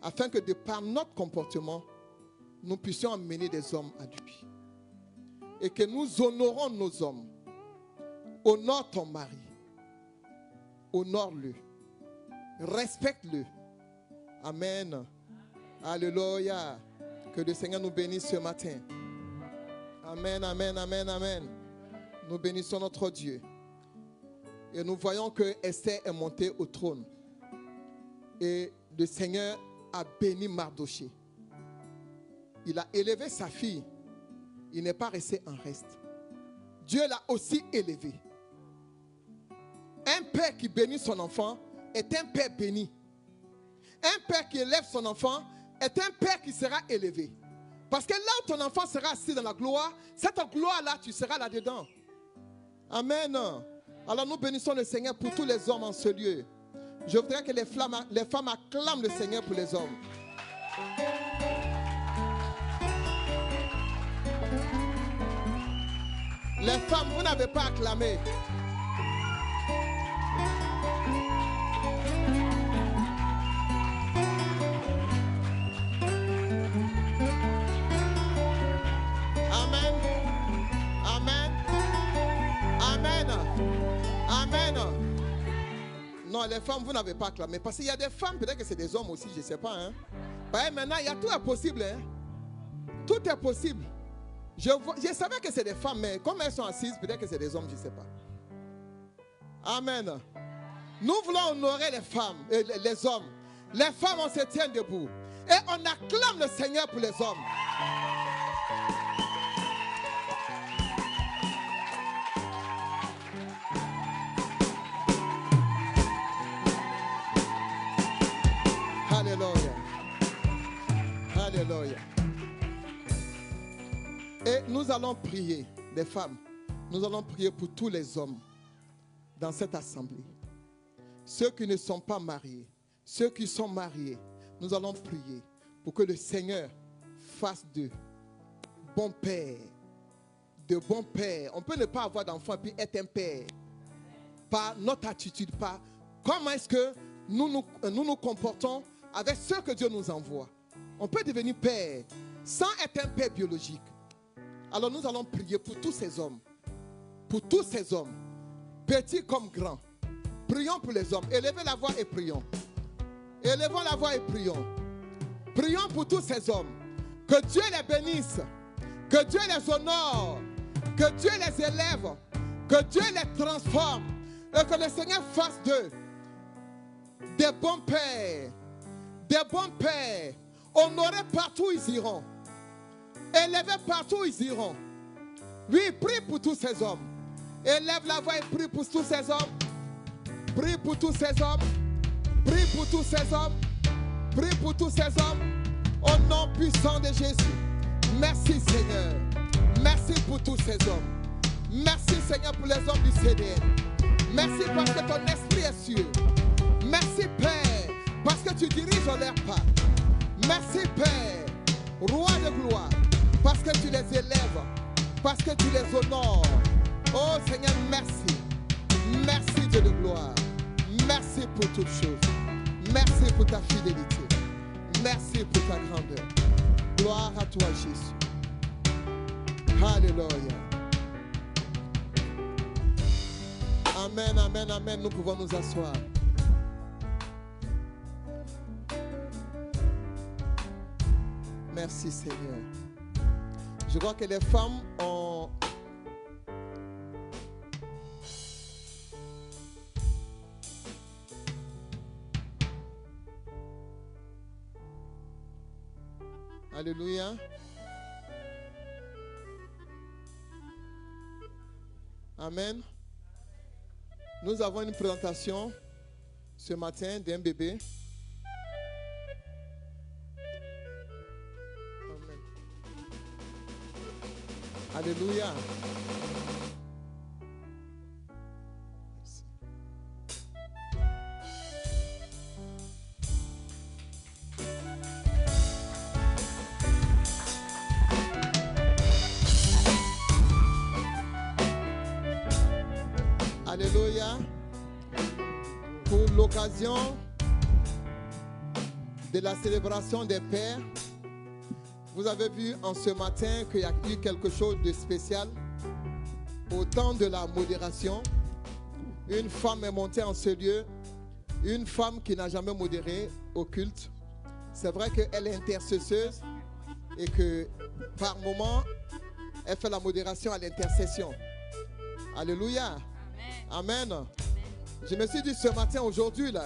afin que de par notre comportement, nous puissions amener des hommes à lui. Et que nous honorons nos hommes. Honore ton mari. Honore-le. Respecte-le. Amen. Alléluia. Que le Seigneur nous bénisse ce matin. Amen, amen, amen, amen. Nous bénissons notre Dieu. Et nous voyons que Esther est montée au trône. Et le Seigneur a béni Mardoché. Il a élevé sa fille. Il n'est pas resté en reste. Dieu l'a aussi élevé. Un père qui bénit son enfant est un père béni. Un père qui élève son enfant est un père qui sera élevé. Parce que là où ton enfant sera assis dans la gloire, cette gloire-là, tu seras là-dedans. Amen. Alors nous bénissons le Seigneur pour tous les hommes en ce lieu. Je voudrais que les femmes acclament le Seigneur pour les hommes. Les femmes, vous n'avez pas acclamé. Amen. Amen. Amen. Amen. Non, les femmes, vous n'avez pas acclamé. Parce qu'il y a des femmes, peut-être que c'est des hommes aussi, je ne sais pas. Hein. Maintenant, tout est possible. Hein. Tout est possible. Je savais que c'est des femmes, mais comme elles sont assises, peut-être que c'est des hommes, je ne sais pas. Amen. Nous voulons honorer les femmes, les hommes. Les femmes, on se tient debout. Et on acclame le Seigneur pour les hommes. Alléluia. Alléluia. Et nous allons prier, les femmes, nous allons prier pour tous les hommes dans cette assemblée. Ceux qui ne sont pas mariés, ceux qui sont mariés, nous allons prier pour que le Seigneur fasse de bons pères. De bons pères. On peut ne pas avoir d'enfants et puis être un père. Par notre attitude, par comment est-ce que nous nous comportons avec ceux que Dieu nous envoie. On peut devenir père sans être un père biologique. Alors nous allons prier pour tous ces hommes. Pour tous ces hommes. Petits comme grands. Prions pour les hommes. Élevez la voix et prions. Élevons la voix et prions. Prions pour tous ces hommes. Que Dieu les bénisse. Que Dieu les honore. Que Dieu les élève. Que Dieu les transforme. Et que le Seigneur fasse d'eux des bons pères. Des bons pères. Honorés partout où ils iront. Élevés partout où ils iront. Oui, prie pour tous ces hommes. Élève la voix et prie pour tous ces hommes. Prie pour tous ces hommes. Prie pour tous ces hommes. Prie pour tous ces hommes. Au nom puissant de Jésus. Merci Seigneur. Merci pour tous ces hommes. Merci Seigneur pour les hommes du CDN. Merci parce que ton esprit est sûr. Merci Père parce que tu diriges leur pas. Merci Père, roi de gloire, parce que tu les élèves, parce que tu les honores. Oh Seigneur, merci. Merci Dieu de gloire. Merci pour toutes choses. Merci pour ta fidélité. Merci pour ta grandeur. Gloire à toi Jésus. Alléluia. Amen, amen, amen. Nous pouvons nous asseoir. Merci Seigneur. Je crois que les femmes ont... Alléluia. Amen. Nous avons une présentation ce matin d'un bébé. Amen. Alléluia. Merci. Alléluia. Pour l'occasion de la célébration des pères. Vous avez vu en ce matin qu'il y a eu quelque chose de spécial. Au temps de la modération, une femme est montée en ce lieu, une femme qui n'a jamais modéré au culte. C'est vrai qu'elle est intercesseuse et que par moment, elle fait la modération à l'intercession. Alléluia. Amen. Amen. Je me suis dit ce matin, aujourd'hui, là,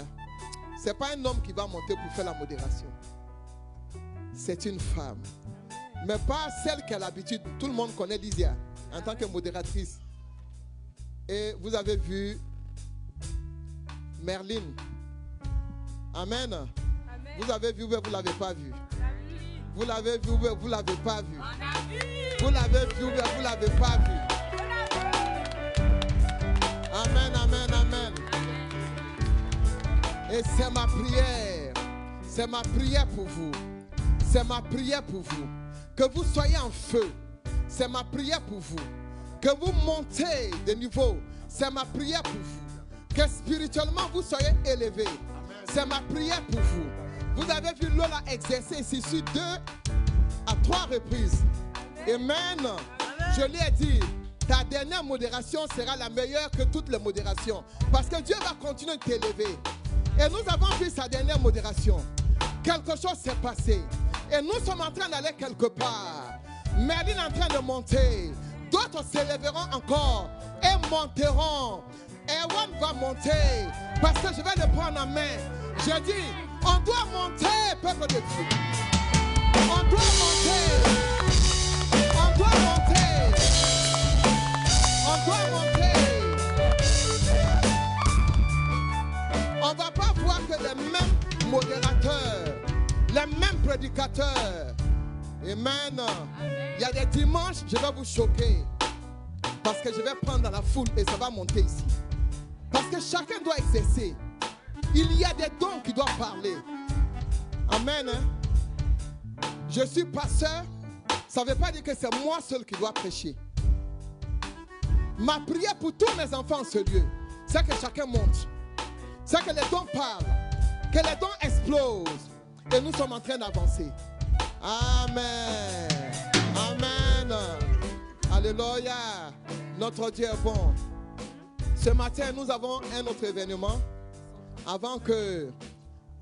ce n'est pas un homme qui va monter pour faire la modération. C'est une femme. Mais pas celle qui a l'habitude. Tout le monde connaît Lysia en tant que modératrice. Et vous avez vu Merlin. Amen. Amen. Vous avez vu ou vous ne l'avez pas vu? Vous l'avez vu ou vous ne l'avez pas vu? Vous l'avez vu ou vous ne l'avez pas vu? Amen, amen, amen. Et c'est ma prière. C'est ma prière pour vous. C'est ma prière pour vous. Que vous soyez en feu. C'est ma prière pour vous. Que vous montez de niveau. C'est ma prière pour vous. Que spirituellement vous soyez élevés. C'est ma prière pour vous. Vous avez vu Lola exercer ici sur 2 à 3 reprises. Amen. Je lui ai dit, ta dernière modération sera la meilleure que toutes les modérations. Parce que Dieu va continuer de t'élever. Et nous avons vu sa dernière modération. Quelque chose s'est passé. Et nous sommes en train d'aller quelque part. Merlin est en train de monter. D'autres s'élèveront encore et monteront. Erwan va monter. Parce que je vais le prendre en main. Je dis, on doit monter, peuple de Dieu. On doit monter. On doit monter. On doit monter. On ne va pas voir que les mêmes modérateurs, les mêmes prédicateurs. Amen. Il y a des dimanches, je vais vous choquer. Parce que je vais prendre dans la foule et ça va monter ici. Parce que chacun doit exercer. Il y a des dons qui doivent parler. Amen. Je suis pasteur. Ça ne veut pas dire que c'est moi seul qui dois prêcher. Ma prière pour tous mes enfants en ce lieu, c'est que chacun monte. C'est que les dons parlent. Que les dons explosent. Et nous sommes en train d'avancer. Amen. Amen. Alléluia. Notre Dieu est bon. Ce matin, nous avons un autre événement. Avant que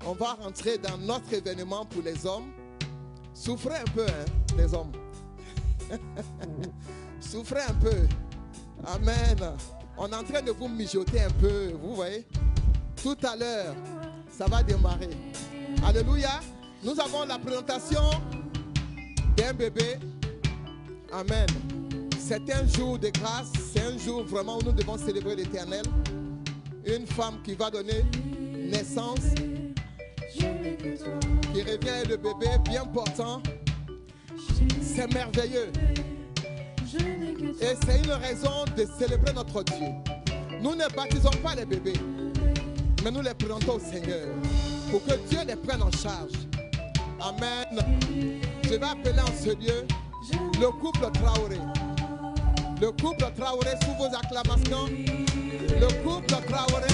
on va rentrer dans notre événement pour les hommes, souffrez un peu, hein, les hommes. Souffrez un peu. Amen. On est en train de vous mijoter un peu, vous voyez. Tout à l'heure, ça va démarrer. Alléluia. Nous avons la présentation d'un bébé. Amen. C'est un jour de grâce. C'est un jour vraiment où nous devons célébrer l'Éternel. Une femme qui va donner naissance, qui revient le bébé bien portant. C'est merveilleux. Et c'est une raison de célébrer notre Dieu. Nous ne baptisons pas les bébés, mais nous les présentons au Seigneur pour que Dieu les prenne en charge. Amen. Je vais appeler en ce lieu le couple Traoré. Le couple Traoré, sous vos acclamations. Le couple Traoré.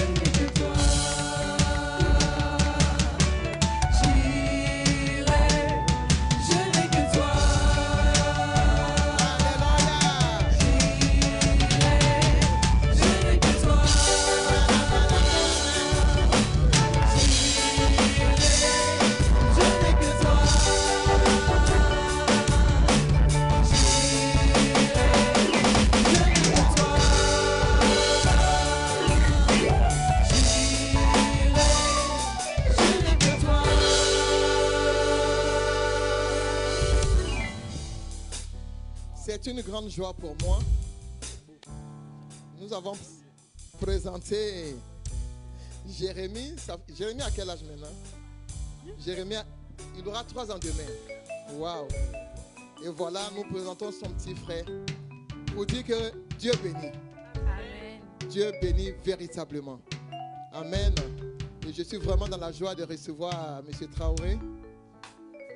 C'est une grande joie pour moi. Nous avons présenté Jérémie. Jérémie a quel âge maintenant? Jérémie, il aura 3 ans demain. Waouh! Et voilà, nous présentons son petit frère pour dire que Dieu bénit. Amen. Dieu bénit véritablement. Amen. Et je suis vraiment dans la joie de recevoir M. Traoré.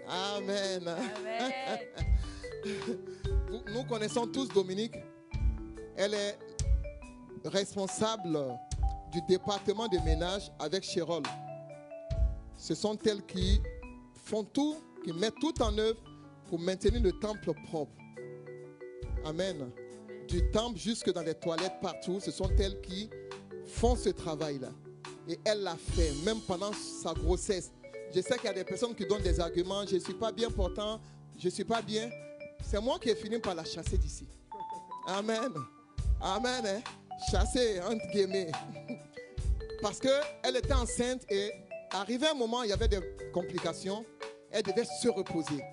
Amen. Amen. Nous connaissons tous Dominique. Elle est responsable du département de ménage avec Chérol. Ce sont elles qui font tout, qui mettent tout en œuvre pour maintenir le temple propre. Amen. Du temple jusque dans les toilettes, partout, ce sont elles qui font ce travail-là. Et elle l'a fait, même pendant sa grossesse. Je sais qu'il y a des personnes qui donnent des arguments. Je ne suis pas bien portant, je ne suis pas bien. C'est moi qui ai fini par la chasser d'ici. Amen. Amen. Hein? Chasser, entre guillemets. Parce qu'elle était enceinte et arrivé un moment, il y avait des complications. Elle devait se reposer.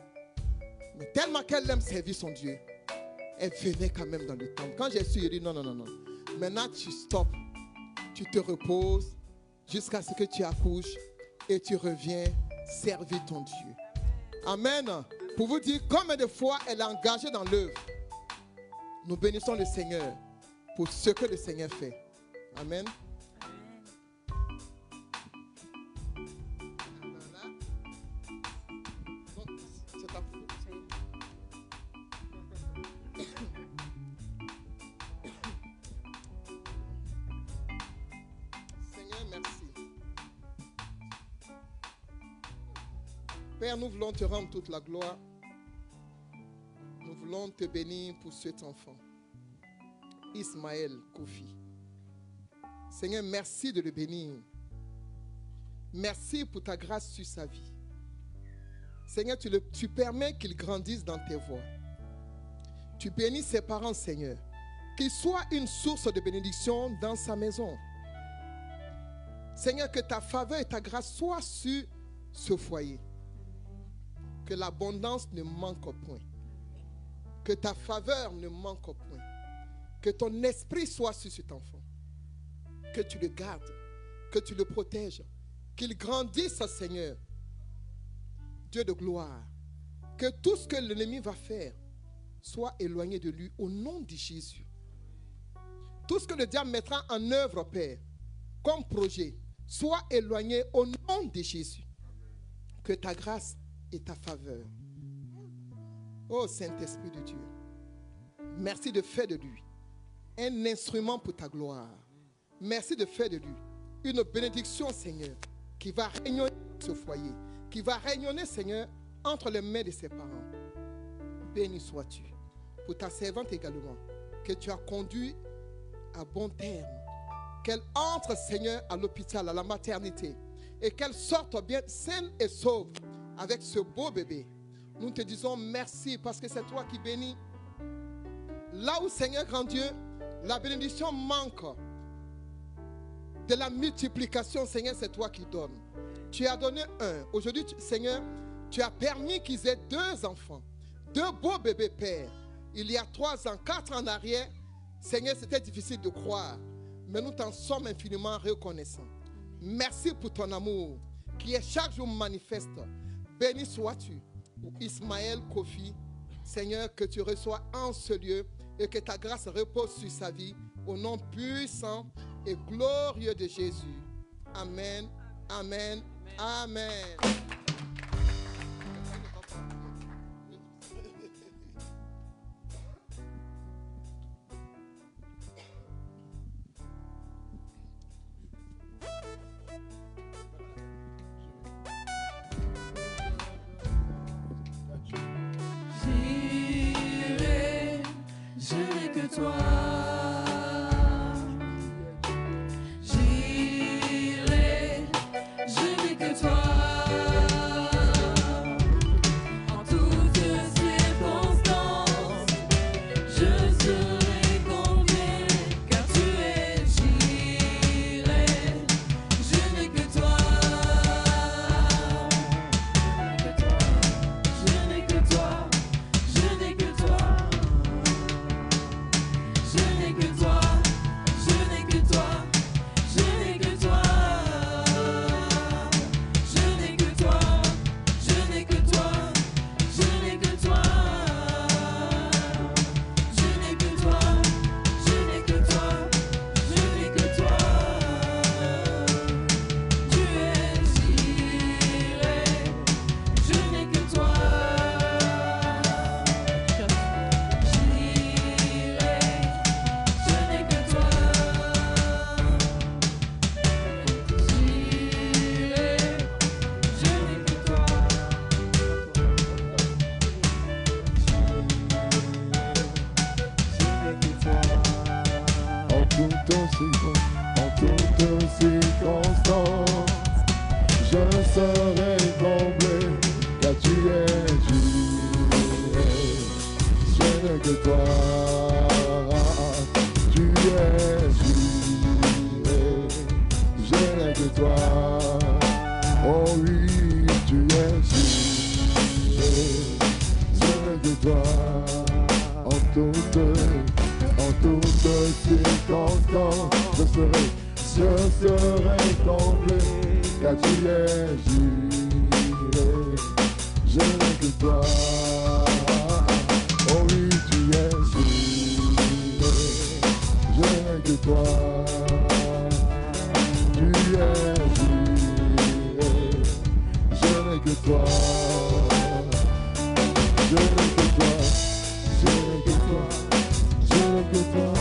Mais tellement qu'elle aime servir son Dieu, elle venait quand même dans le temple. Quand j'ai su, j'ai dit non. Maintenant, tu stoppes. Tu te reposes jusqu'à ce que tu accouches et tu reviens servir ton Dieu. Amen. Pour vous dire combien de fois elle est engagée dans l'œuvre. Nous bénissons le Seigneur pour ce que le Seigneur fait. Amen. Seigneur, merci. Père, nous voulons te rendre toute la gloire. Nous voulons te bénir pour cet enfant, Ismaël Kofi. Seigneur, merci de le bénir. Merci pour ta grâce sur sa vie. Seigneur, tu permets qu'il grandisse dans tes voies. Tu bénis ses parents, Seigneur. Qu'il soit une source de bénédiction dans sa maison. Seigneur, que ta faveur et ta grâce soient sur ce foyer. Que l'abondance ne manque au point. Que ta faveur ne manque au point. Que ton esprit soit sur cet enfant. Que tu le gardes. Que tu le protèges. Qu'il grandisse, Seigneur. Dieu de gloire. Que tout ce que l'ennemi va faire soit éloigné de lui au nom de Jésus. Tout ce que le diable mettra en œuvre, Père, comme projet, soit éloigné au nom de Jésus. Que ta grâce et ta faveur. Oh Saint-Esprit de Dieu, merci de faire de lui un instrument pour ta gloire. Merci de faire de lui une bénédiction, Seigneur, qui va rayonner ce foyer, qui va rayonner, Seigneur, entre les mains de ses parents. Béni sois-tu pour ta servante également, que tu as conduit à bon terme. Qu'elle entre, Seigneur, à l'hôpital, à la maternité, et qu'elle sorte bien saine et sauve avec ce beau bébé. Nous te disons merci parce que c'est toi qui bénis. Là où, Seigneur grand Dieu, la bénédiction manque de la multiplication, Seigneur, c'est toi qui donnes. Tu as donné un. Aujourd'hui, Seigneur, tu as permis qu'ils aient 2 enfants. 2 beaux bébés, Père. Il y a 3 ans, 4 ans en arrière, Seigneur, c'était difficile de croire. Mais nous t'en sommes infiniment reconnaissants. Merci pour ton amour qui est chaque jour manifeste. Béni sois-tu pour Ismaël Kofi. Seigneur, que tu reçois en ce lieu et que ta grâce repose sur sa vie au nom puissant et glorieux de Jésus. Amen, amen, amen. J'irai que toi. J'irai que toi. en toutes circonstances. Je serai comblé, car tu es Dieu. Je n'ai que toi, tu es Dieu. Je n'ai que toi, oh oui, tu es Dieu. Je n'ai que toi, en toutes circonstances. Je serai comblé, car tu es Dieu. Je n'ai que toi, oh oui, tu es Dieu. Je n'ai que toi, tu es Dieu. Je n'ai que toi, je n'ai que toi, je n'ai que toi, je n'ai que toi.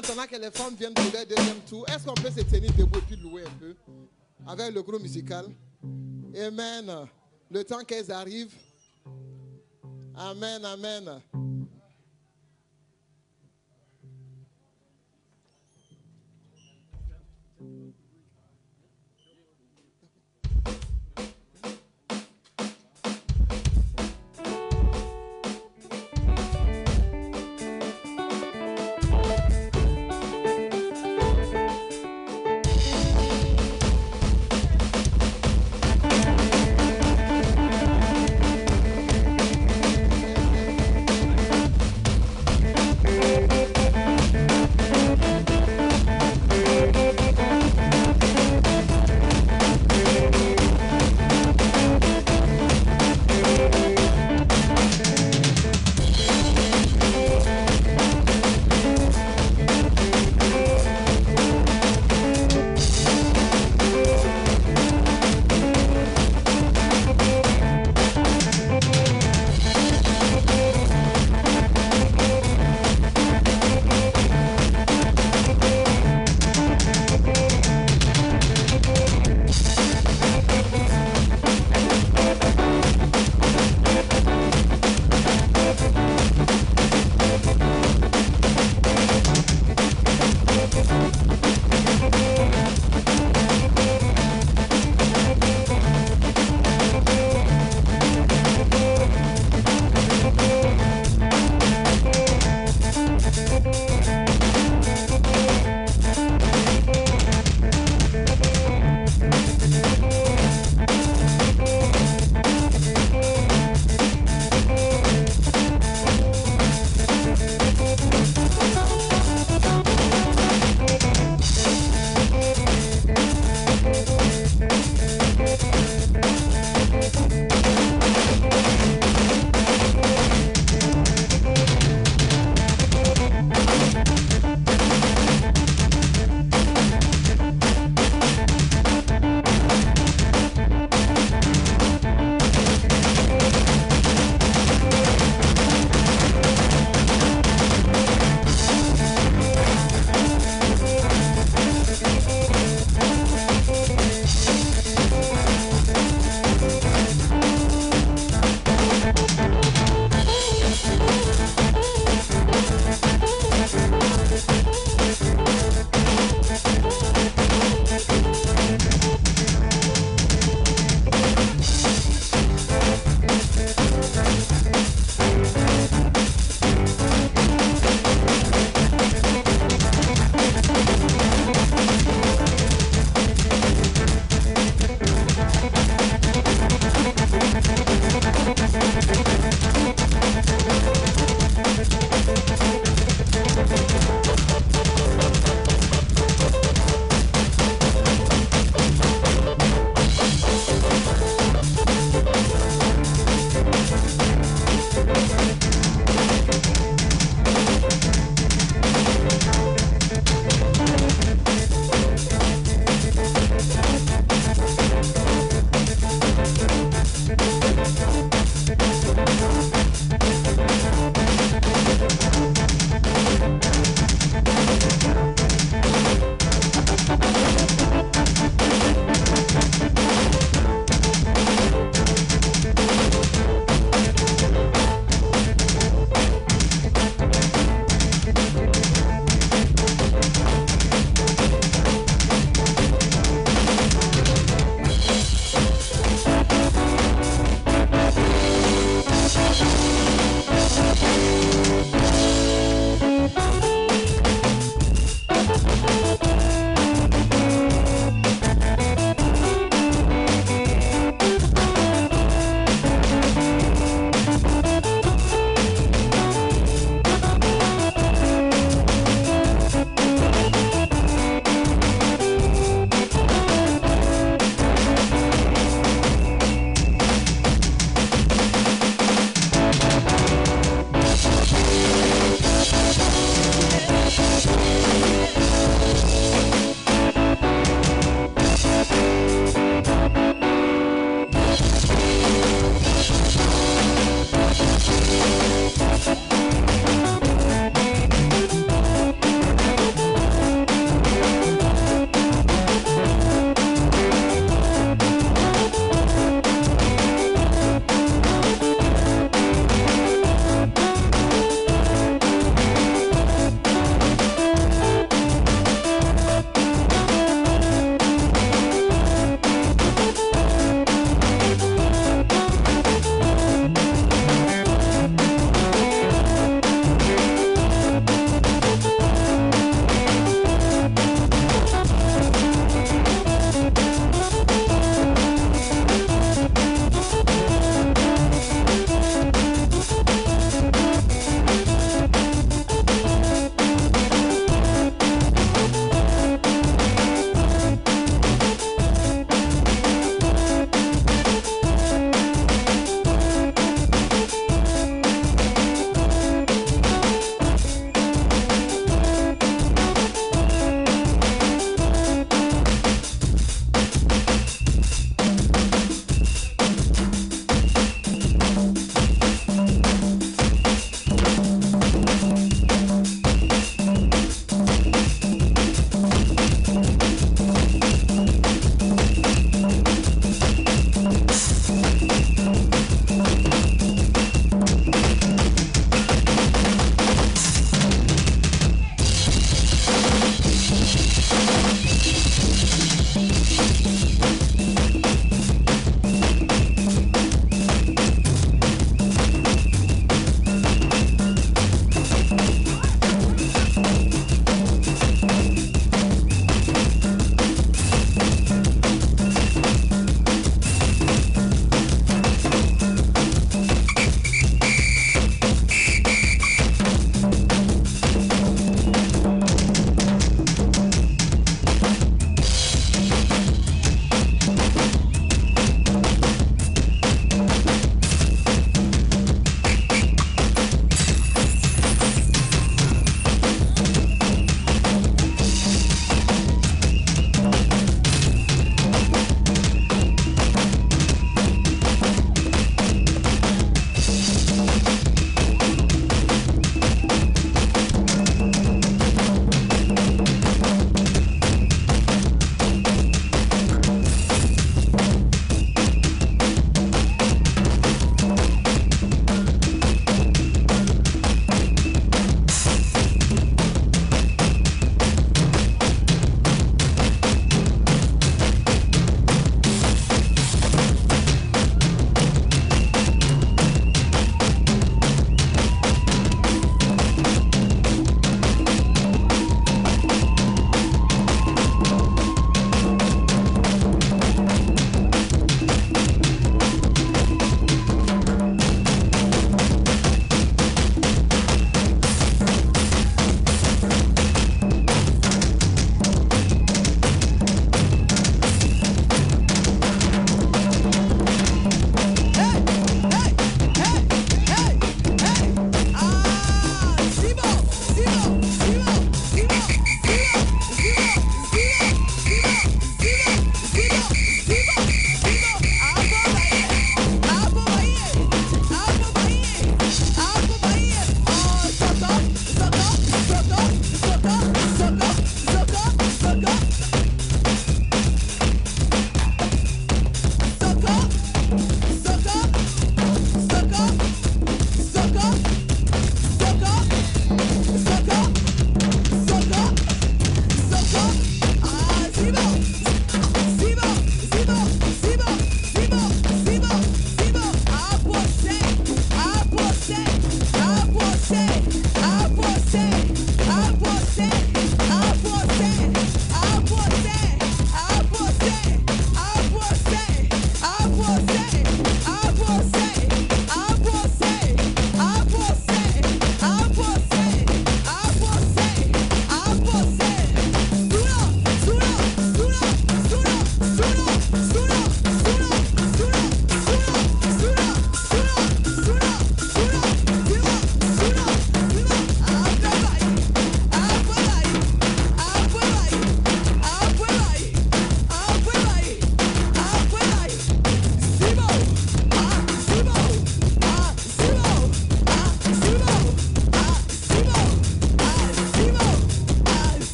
attendant que les femmes viennent pour le deuxième tour, est-ce qu'on peut se tenir debout et puis louer un peu avec le groupe musical? Amen. Le temps qu'elles arrivent. Amen, amen.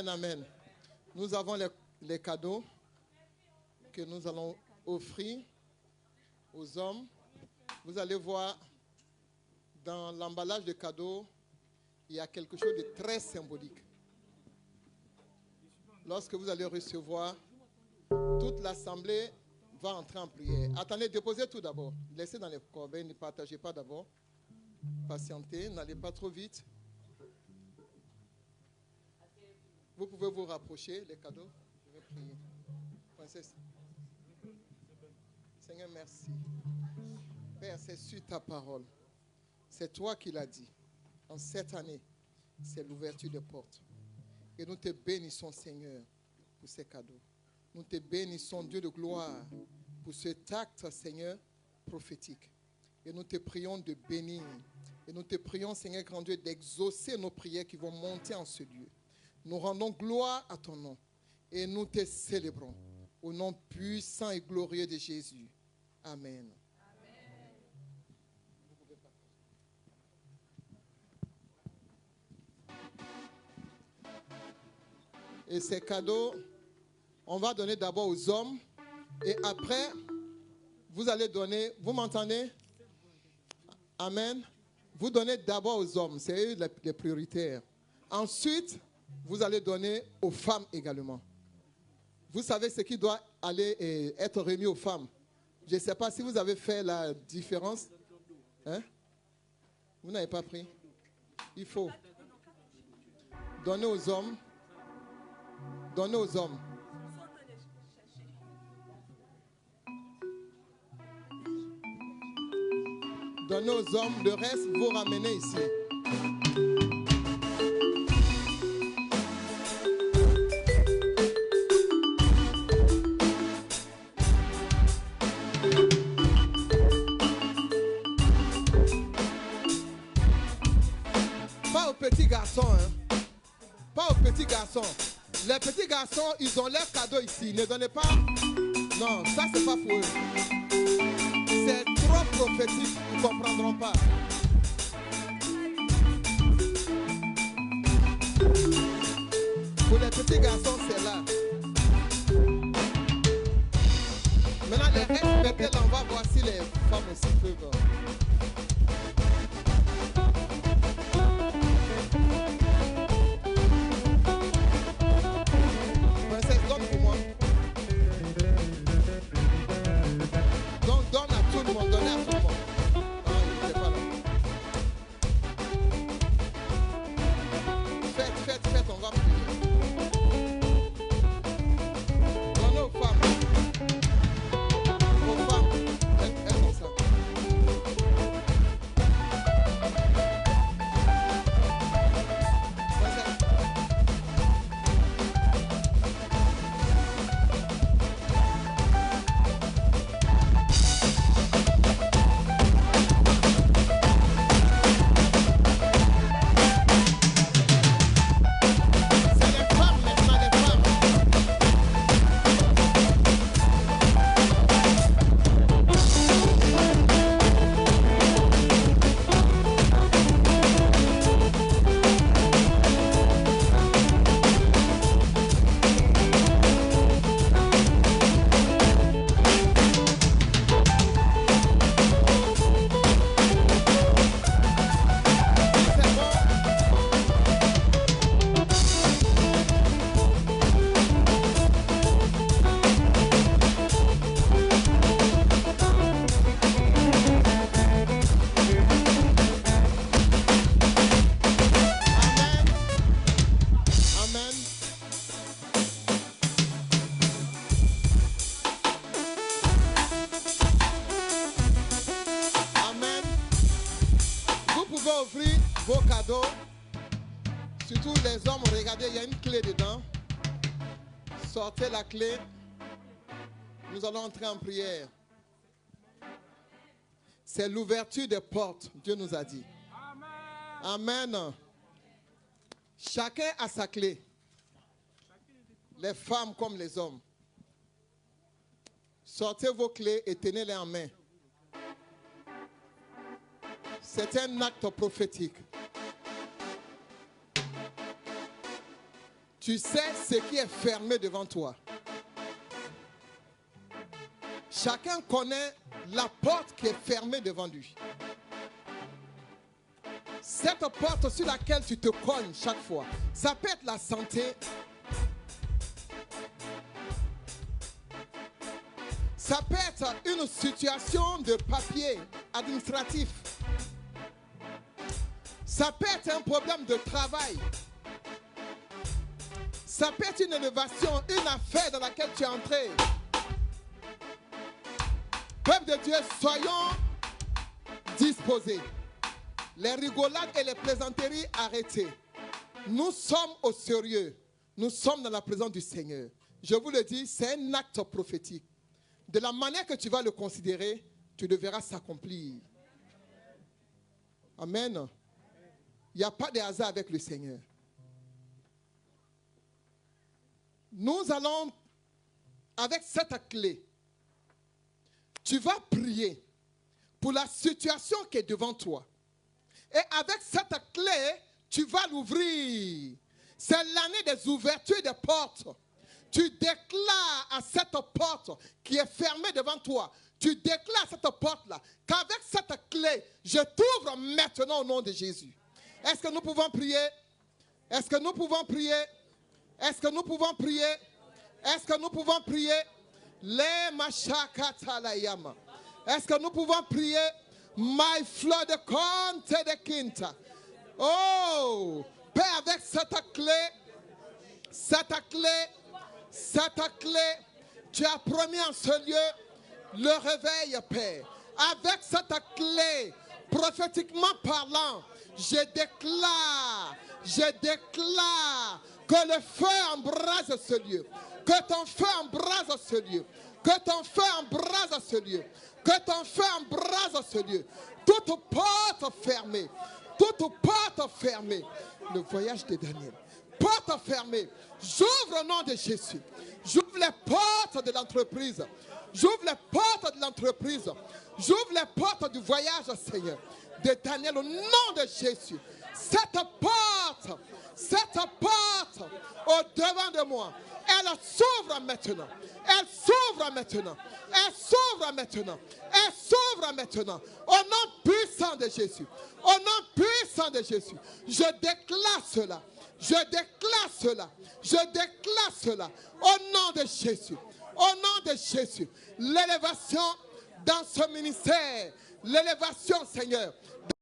Amen, amen. Nous avons les cadeaux que nous allons offrir aux hommes. Vous allez voir, dans l'emballage de cadeaux, il y a quelque chose de très symbolique. Lorsque vous allez recevoir, toute l'assemblée va entrer en prière. Attendez, déposez tout d'abord. Laissez dans les corbeilles, ne partagez pas d'abord. Patientez, n'allez pas trop vite. Vous pouvez vous rapprocher, les cadeaux. Je vais prier. Princesse. Seigneur, merci. Père, c'est sur ta parole. C'est toi qui l'as dit. En cette année, c'est l'ouverture des portes. Et nous te bénissons, Seigneur, pour ces cadeaux. Nous te bénissons, Dieu de gloire, pour cet acte, Seigneur, prophétique. Et nous te prions de bénir. Et nous te prions, Seigneur grand Dieu, d'exaucer nos prières qui vont monter en ce lieu. Nous rendons gloire à ton nom. Et nous te célébrons. Au nom puissant et glorieux de Jésus. Amen. Et ces cadeaux, on va donner d'abord aux hommes. Et après, vous allez donner, vous m'entendez? Amen. Vous donnez d'abord aux hommes, c'est eux les prioritaires. Ensuite, vous allez donner aux femmes également. Vous savez ce qui doit aller être remis aux femmes. Je ne sais pas si vous avez fait la différence. Hein? Vous n'avez pas pris? Il faut donner aux hommes. Donnez aux hommes. Donnez aux hommes. Le reste, vous ramenez ici. Pas aux petits garçons, hein. Pas aux petits garçons. Les petits garçons, ils ont leurs cadeaux ici. Ne donnez pas. Non, ça, c'est pas pour eux. C'est trop prophétique. Ils ne comprendront pas. Pour les petits garçons, c'est là. Maintenant, les restes, mettez-les, on va voir si les femmes aussi peuvent. Vos cadeaux, surtout les hommes, regardez, il y a une clé dedans. Sortez la clé. Nous allons entrer en prière. C'est l'ouverture des portes, Dieu nous a dit. Amen. Amen. Chacun a sa clé. Les femmes comme les hommes. Sortez vos clés et tenez-les en main. C'est un acte prophétique. tu sais ce qui est fermé devant toi. Chacun connaît la porte qui est fermée devant lui. Cette porte sur laquelle tu te cognes chaque fois, ça peut être la santé, ça peut être une situation de papier administratif, ça peut être un problème de travail, ça peut être une élévation, une affaire dans laquelle tu es entré. Peuple de Dieu, soyons disposés. Les rigolades et les plaisanteries arrêtées. Nous sommes au sérieux. Nous sommes dans la présence du Seigneur. Je vous le dis, c'est un acte prophétique. De la manière que tu vas le considérer, tu le verras s'accomplir. Amen. Il n'y a pas de hasard avec le Seigneur. Nous allons, avec cette clé, tu vas prier pour la situation qui est devant toi. Et avec cette clé, tu vas l'ouvrir. C'est l'année des ouvertures des portes. Tu déclares à cette porte qui est fermée devant toi, tu déclares à cette porte-là qu'avec cette clé, je t'ouvre maintenant au nom de Jésus. Est-ce que nous pouvons prier? Est-ce que nous pouvons prier? Est-ce que nous pouvons prier? Est-ce que nous pouvons prier? Les machakatalayama. Est-ce que nous pouvons prier? My flood compte de quinta. Oh, Père, avec cette clé, tu as promis en ce lieu le réveil, Père. Avec cette clé, prophétiquement parlant, je déclare que le feu embrase ce lieu. Que ton feu embrase ce lieu. Que ton feu embrase ce lieu. Que ton feu embrase ce lieu. Toute porte fermée. Le voyage de Daniel. Porte fermée. J'ouvre au nom de Jésus. J'ouvre les portes de l'entreprise. J'ouvre les portes de l'entreprise. J'ouvre les portes du voyage, Seigneur. De Daniel au nom de Jésus. Cette porte au devant de moi, elle s'ouvre maintenant. Elle s'ouvre maintenant. Au nom puissant de Jésus. Au nom puissant de Jésus. Je déclare cela. Au nom de Jésus. Au nom de Jésus. L'élévation dans ce ministère. L'élévation, Seigneur.